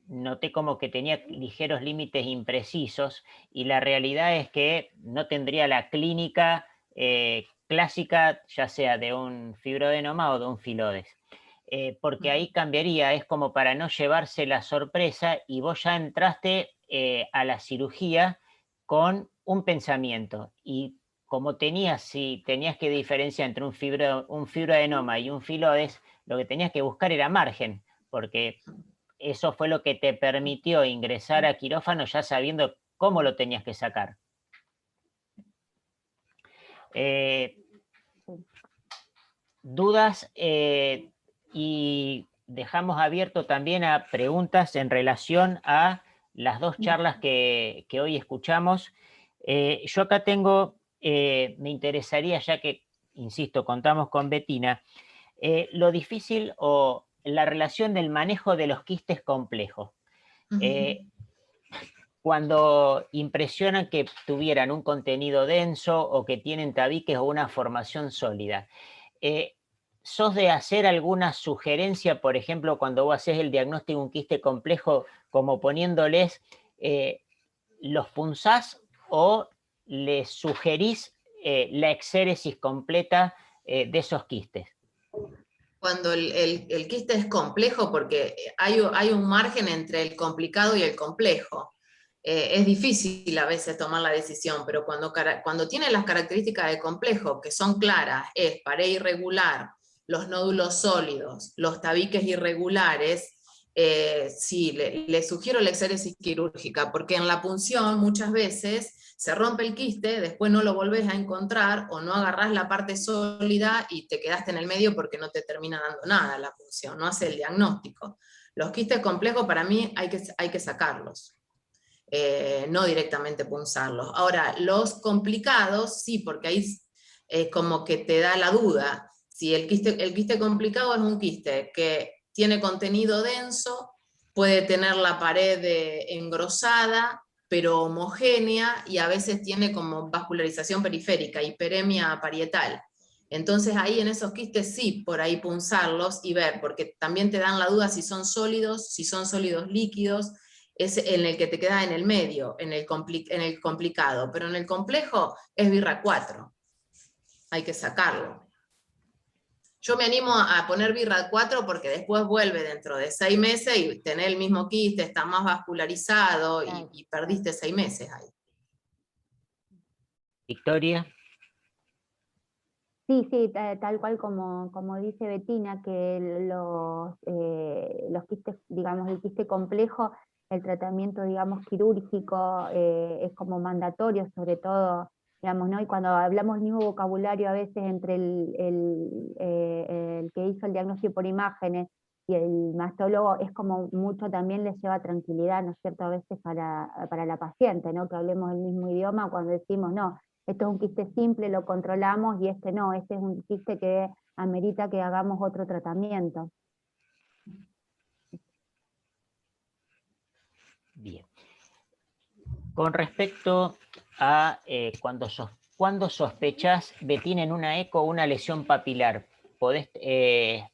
noté como que tenía ligeros límites imprecisos, y la realidad es que no tendría la clínica clásica, ya sea de un fibroadenoma o de un filodes. Porque ahí cambiaría, es como para no llevarse la sorpresa, y vos ya entraste a la cirugía con un pensamiento, y como si tenías que diferenciar entre un fibroadenoma y un filodes, lo que tenías que buscar era margen, porque eso fue lo que te permitió ingresar a quirófano ya sabiendo cómo lo tenías que sacar. ¿Dudas? Y dejamos abierto también a preguntas en relación a las dos charlas que hoy escuchamos. Yo acá tengo, me interesaría, ya que, insisto, contamos con Bettina, lo difícil o la relación del manejo de los quistes complejos. Cuando impresionan que tuvieran un contenido denso o que tienen tabiques o una formación sólida. ¿Sos de hacer alguna sugerencia, por ejemplo, cuando vos haces el diagnóstico de un quiste complejo, como poniéndoles, los punzás o les sugerís la exéresis completa de esos quistes? Cuando el quiste es complejo, porque hay un margen entre el complicado y el complejo. Es difícil a veces tomar la decisión, pero cuando tiene las características de complejo, que son claras, es pared irregular, los nódulos sólidos, los tabiques irregulares, sí, le sugiero la exéresis quirúrgica, porque en la punción muchas veces se rompe el quiste, después no lo volvés a encontrar, o no agarrás la parte sólida y te quedaste en el medio porque no te termina dando nada la punción, no hace el diagnóstico. Los quistes complejos para mí hay que sacarlos. No directamente punzarlos. Ahora, los complicados, sí, porque ahí como que te da la duda. Si el quiste complicado es un quiste que tiene contenido denso, puede tener la pared engrosada, pero homogénea, y a veces tiene como vascularización periférica, hiperemia parietal. Entonces ahí en esos quistes sí, por ahí punzarlos y ver, porque también te dan la duda si son sólidos líquidos, es en el que te queda en el medio, en el complicado, pero en el complejo es birra 4, hay que sacarlo. Yo me animo a poner birra 4 porque después vuelve dentro de 6 meses y tenés el mismo quiste, está más vascularizado y perdiste 6 meses ahí. Victoria. Sí, tal cual como dice Bettina, que los quistes, digamos, el quiste complejo, el tratamiento, digamos, quirúrgico es como mandatorio, sobre todo, digamos, ¿no? Y cuando hablamos el mismo vocabulario a veces entre el que hizo el diagnóstico por imágenes y el mastólogo, es como mucho también les lleva tranquilidad, ¿no es cierto?, a veces para la paciente, ¿no?, que hablemos el mismo idioma cuando decimos, no, esto es un quiste simple, lo controlamos, y este no, este es un quiste que amerita que hagamos otro tratamiento. Bien. Con respecto a cuando sospechás, Bettina, en una eco una lesión papilar, ¿qué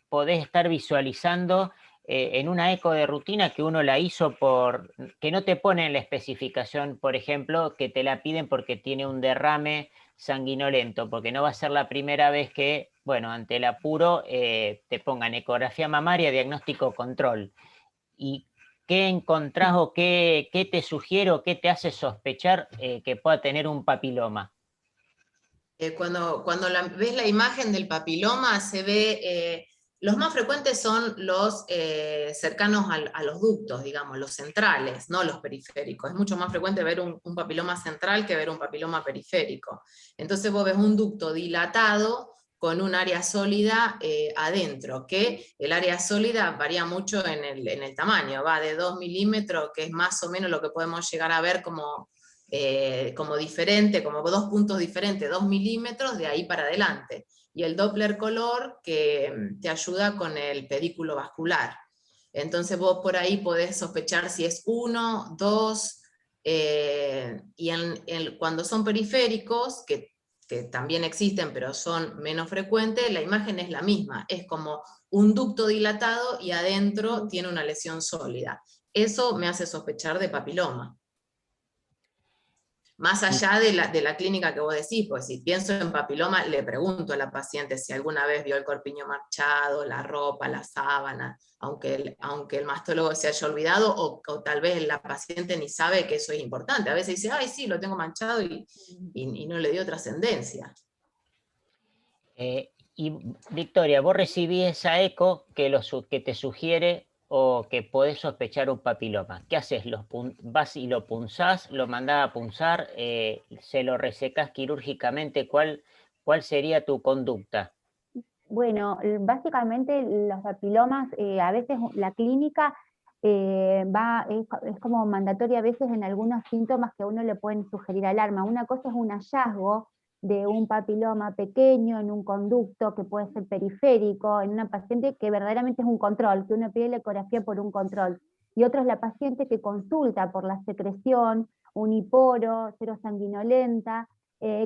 podés estar visualizando en una eco de rutina que uno la hizo que no te pone en la especificación, por ejemplo, que te la piden porque tiene un derrame sanguinolento, porque no va a ser la primera vez que, bueno, ante el apuro te pongan ecografía mamaria, diagnóstico control? ¿Y qué encontrás o qué te sugiere o qué te hace sospechar que pueda tener un papiloma? Cuando ves la imagen del papiloma, se ve, los más frecuentes son los cercanos a los ductos, digamos, los centrales, no los periféricos. Es mucho más frecuente ver un papiloma central que ver un papiloma periférico. Entonces vos ves un ducto dilatado con un área sólida adentro, que el área sólida varía mucho en el tamaño, va de 2 milímetros, que es más o menos lo que podemos llegar a ver como diferente, como 2 puntos diferentes, 2 milímetros de ahí para adelante. Y el Doppler color que te ayuda con el pedículo vascular. Entonces vos por ahí podés sospechar si es 1, 2, y cuando son periféricos, que también existen pero son menos frecuentes, la imagen es la misma, es como un ducto dilatado y adentro tiene una lesión sólida. Eso me hace sospechar de papiloma. Más allá de la clínica que vos decís, pues si pienso en papiloma, le pregunto a la paciente si alguna vez vio el corpiño marchado, la ropa, la sábana, aunque el mastólogo se haya olvidado, o tal vez la paciente ni sabe que eso es importante. A veces dice, ay, sí, lo tengo manchado y no le dio trascendencia. Y Victoria, vos recibís esa eco que te sugiere o que podés sospechar un papiloma. ¿Qué haces? ¿Vas y lo punzás, lo mandás a punzar, se lo resecás quirúrgicamente? ¿Cuál sería tu conducta? Bueno, básicamente los papilomas, a veces la clínica es como mandatoria a veces en algunos síntomas que a uno le pueden sugerir alarma. Una cosa es un hallazgo de un papiloma pequeño en un conducto que puede ser periférico, en una paciente que verdaderamente es un control, que uno pide la ecografía por un control. Y otro es la paciente que consulta por la secreción, uniporo, serosanguinolenta,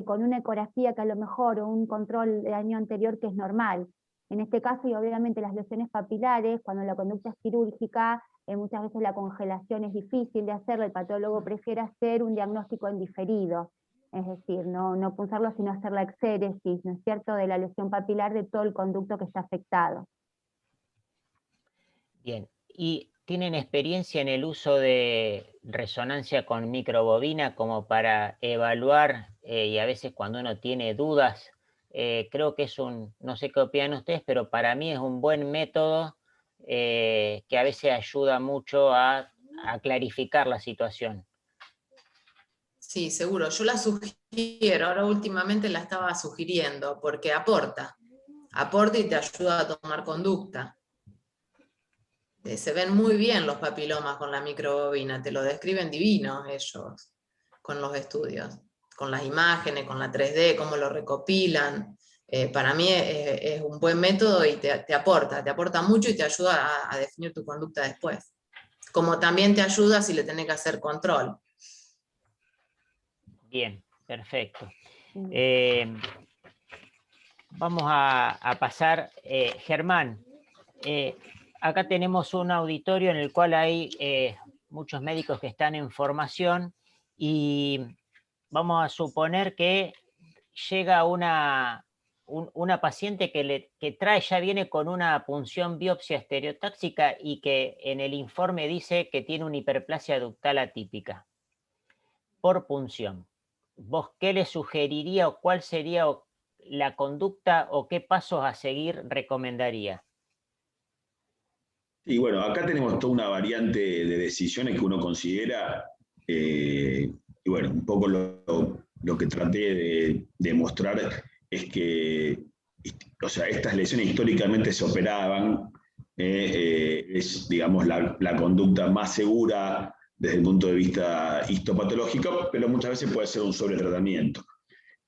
con una ecografía que a lo mejor, o un control de año anterior que es normal. En este caso, y obviamente las lesiones papilares, cuando la conducta es quirúrgica, muchas veces la congelación es difícil de hacerlo, el patólogo prefiere hacer un diagnóstico en diferido, es decir, no punzarlo, sino hacer la exéresis, ¿no es cierto?, de la lesión papilar de todo el conducto que está afectado. Bien, ¿y tienen experiencia en el uso de resonancia con microbobina como para evaluar, y a veces cuando uno tiene dudas, creo que no sé qué opinan ustedes, pero para mí es un buen método que a veces ayuda mucho a clarificar la situación? Sí, seguro. Yo la sugiero, ahora últimamente la estaba sugiriendo, porque aporta y te ayuda a tomar conducta. Se ven muy bien los papilomas con la microbobina, te lo describen divinos ellos, con los estudios, con las imágenes, con la 3D, cómo lo recopilan. Para mí es un buen método y te aporta mucho y te ayuda a definir tu conducta después. Como también te ayuda si le tenés que hacer control. Bien, perfecto. Vamos a pasar, Germán, acá tenemos un auditorio en el cual hay muchos médicos que están en formación y vamos a suponer que llega una paciente que ya viene con una punción biopsia estereotáxica y que en el informe dice que tiene una hiperplasia ductal atípica por punción. ¿Vos qué le sugeriría o cuál sería la conducta o qué pasos a seguir recomendaría? Y bueno, acá tenemos toda una variante de decisiones que uno considera, y bueno, un poco lo que traté de mostrar es que, o sea, estas lesiones históricamente se operaban, es, digamos, la conducta más segura desde el punto de vista histopatológico, pero muchas veces puede ser un sobretratamiento.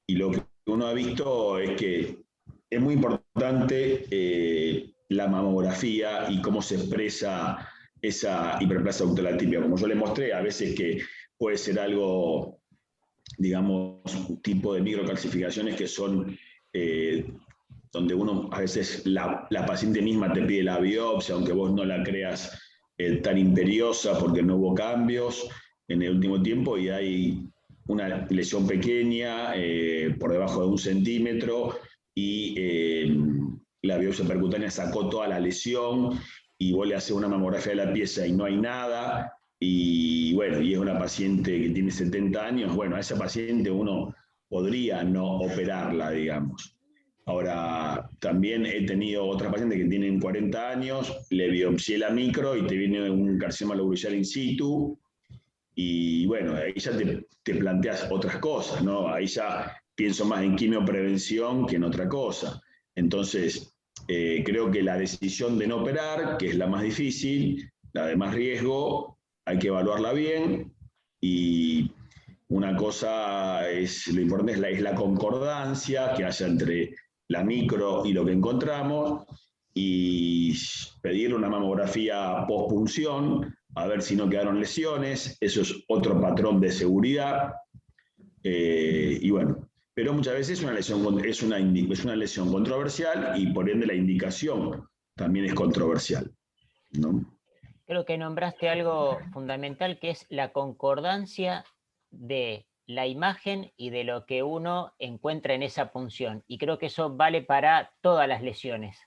Y lo que uno ha visto es que es muy importante la mamografía y cómo se expresa esa hiperplasia ductal atípica. Como yo le mostré, a veces que puede ser algo, digamos, un tipo de microcalcificaciones que son donde uno, a veces la paciente misma te pide la biopsia, aunque vos no la creas tan imperiosa porque no hubo cambios en el último tiempo y hay una lesión pequeña por debajo de 1 centímetro y la biopsia percutánea sacó toda la lesión y vos le haces una mamografía de la pieza y no hay nada y bueno, y es una paciente que tiene 70 años, bueno, a esa paciente uno podría no operarla, digamos. Ahora, también he tenido otras pacientes que tienen 40 años, le biopsié la micro y te viene un carcinoma lobular in situ, y bueno, ahí ya te planteas otras cosas, ¿no? Ahí ya pienso más en quimioprevención que en otra cosa. Entonces, creo que la decisión de no operar, que es la más difícil, la de más riesgo, hay que evaluarla bien y una cosa es, lo importante es la concordancia que haya entre la micro y lo que encontramos y pedir una mamografía pospunción a ver si no quedaron lesiones, eso es otro patrón de seguridad. Y bueno, pero muchas veces es una lesión controversial y por ende la indicación también es controversial, ¿no? Creo que nombraste algo fundamental, que es la concordancia de la imagen y de lo que uno encuentra en esa punción. Y creo que eso vale para todas las lesiones.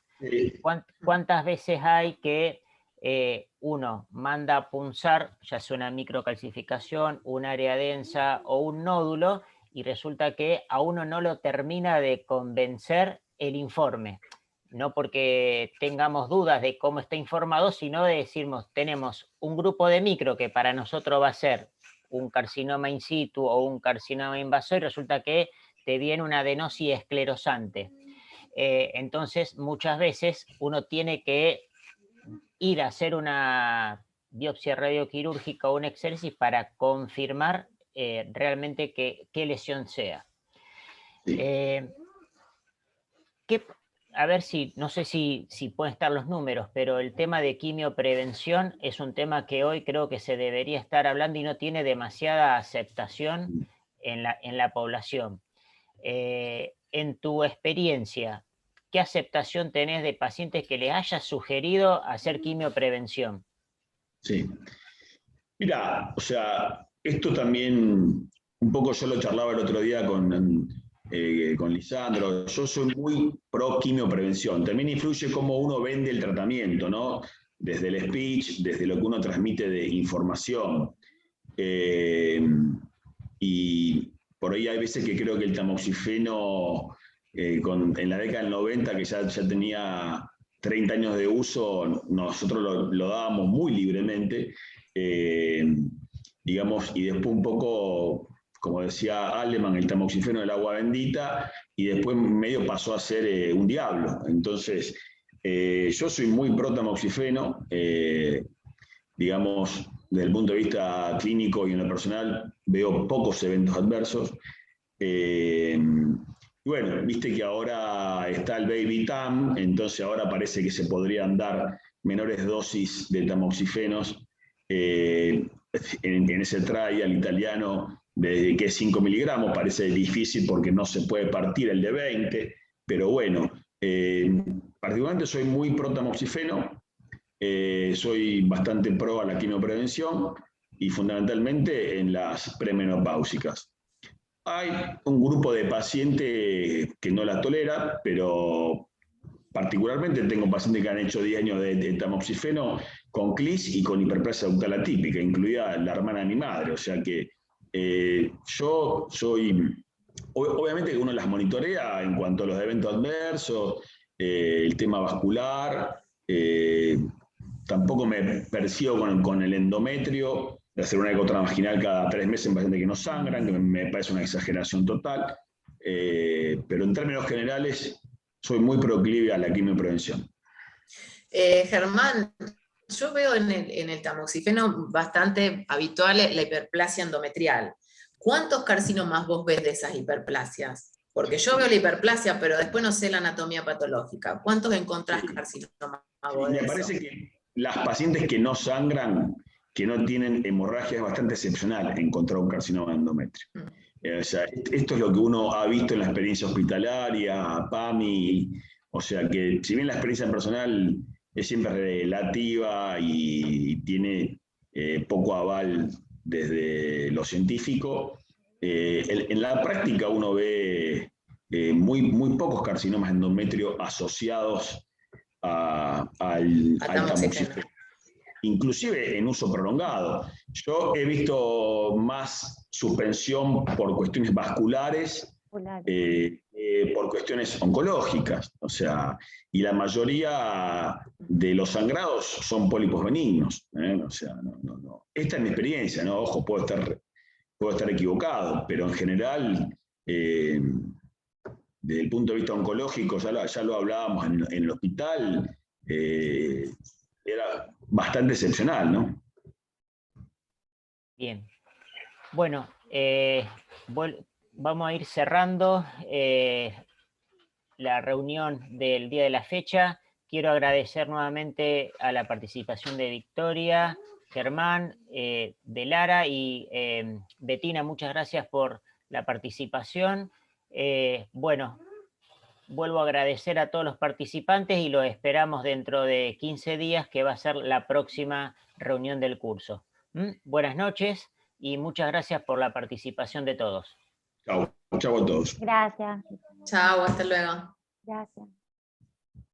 ¿Cuántas veces hay que uno manda a punzar, ya sea una microcalcificación, un área densa o un nódulo, y resulta que a uno no lo termina de convencer el informe? No porque tengamos dudas de cómo está informado, sino de decirnos, tenemos un grupo de micro que para nosotros va a ser un carcinoma in situ o un carcinoma invasor, y resulta que te viene una adenosis esclerosante. Entonces, muchas veces uno tiene que ir a hacer una biopsia radioquirúrgica o un exéresis para confirmar realmente qué lesión sea. Sí. A ver si, no sé si pueden estar los números, pero el tema de quimioprevención es un tema que hoy creo que se debería estar hablando y no tiene demasiada aceptación en la población. En tu experiencia, ¿qué aceptación tenés de pacientes que les hayas sugerido hacer quimioprevención? Sí. Mira, o sea, esto también, un poco yo lo charlaba el otro día con Lisandro. Yo soy muy pro quimioprevención. También influye cómo uno vende el tratamiento, ¿no? Desde el speech, desde lo que uno transmite de información. Y por ahí hay veces que creo que el tamoxifeno, en la década del 90, que ya tenía 30 años de uso, nosotros lo dábamos muy libremente, digamos, y después un poco, como decía Aleman, el tamoxifeno del agua bendita, y después medio pasó a ser un diablo. Entonces, yo soy muy pro tamoxifeno, digamos, desde el punto de vista clínico y en lo personal, veo pocos eventos adversos. Y bueno, viste que ahora está el Baby TAM, entonces ahora parece que se podrían dar menores dosis de tamoxifenos en ese trial italiano de que es 5 miligramos. Parece difícil porque no se puede partir el de 20, pero bueno, particularmente soy muy pro tamoxifeno. Soy bastante pro a la quimioprevención y fundamentalmente en las premenopáusicas. Hay un grupo de pacientes que no la tolera, pero particularmente tengo pacientes que han hecho 10 años de tamoxifeno con CLIS y con hiperplasia ductal atípica, incluida la hermana de mi madre. O sea que yo soy, obviamente que uno las monitorea en cuanto a los eventos adversos, el tema vascular. Tampoco me persigo con el endometrio, de hacer una eco transvaginal cada 3 meses en pacientes que no sangran, que me parece una exageración total. Pero en términos generales, soy muy proclive a la quimioprevención. Germán, yo veo en el tamoxifeno bastante habitual la hiperplasia endometrial. ¿Cuántos carcinomas vos ves de esas hiperplasias? Porque yo veo la hiperplasia, pero después no sé la anatomía patológica. ¿Cuántos encontrás carcinomas vos de Me eso? parece que las pacientes que no sangran, que no tienen hemorragia, es bastante excepcional encontrar un carcinoma de endometrio. O sea, esto es lo que uno ha visto en la experiencia hospitalaria, PAMI. O sea que, si bien la experiencia personal es siempre relativa y tiene poco aval desde lo científico, en la práctica uno ve muy pocos carcinomas de endometrio asociados al tamoxifeno, inclusive en uso prolongado. Yo he visto más suspensión por cuestiones vasculares, por cuestiones oncológicas, o sea, y la mayoría de los sangrados son pólipos benignos, o sea, no. Esta es mi experiencia, ¿no? Ojo, puedo estar equivocado, pero en general, desde el punto de vista oncológico, ya lo hablábamos en el hospital, era bastante excepcional, ¿no? Bien. Bueno, vamos a ir cerrando la reunión del día de la fecha. Quiero agradecer nuevamente a la participación de Victoria, Germán, de Lara y Betina. Muchas gracias por la participación. Bueno, vuelvo a agradecer a todos los participantes y los esperamos dentro de 15 días, que va a ser la próxima reunión del curso. Buenas noches y muchas gracias por la participación de todos. Chao, chao a todos. Gracias. Chao, hasta luego. Gracias.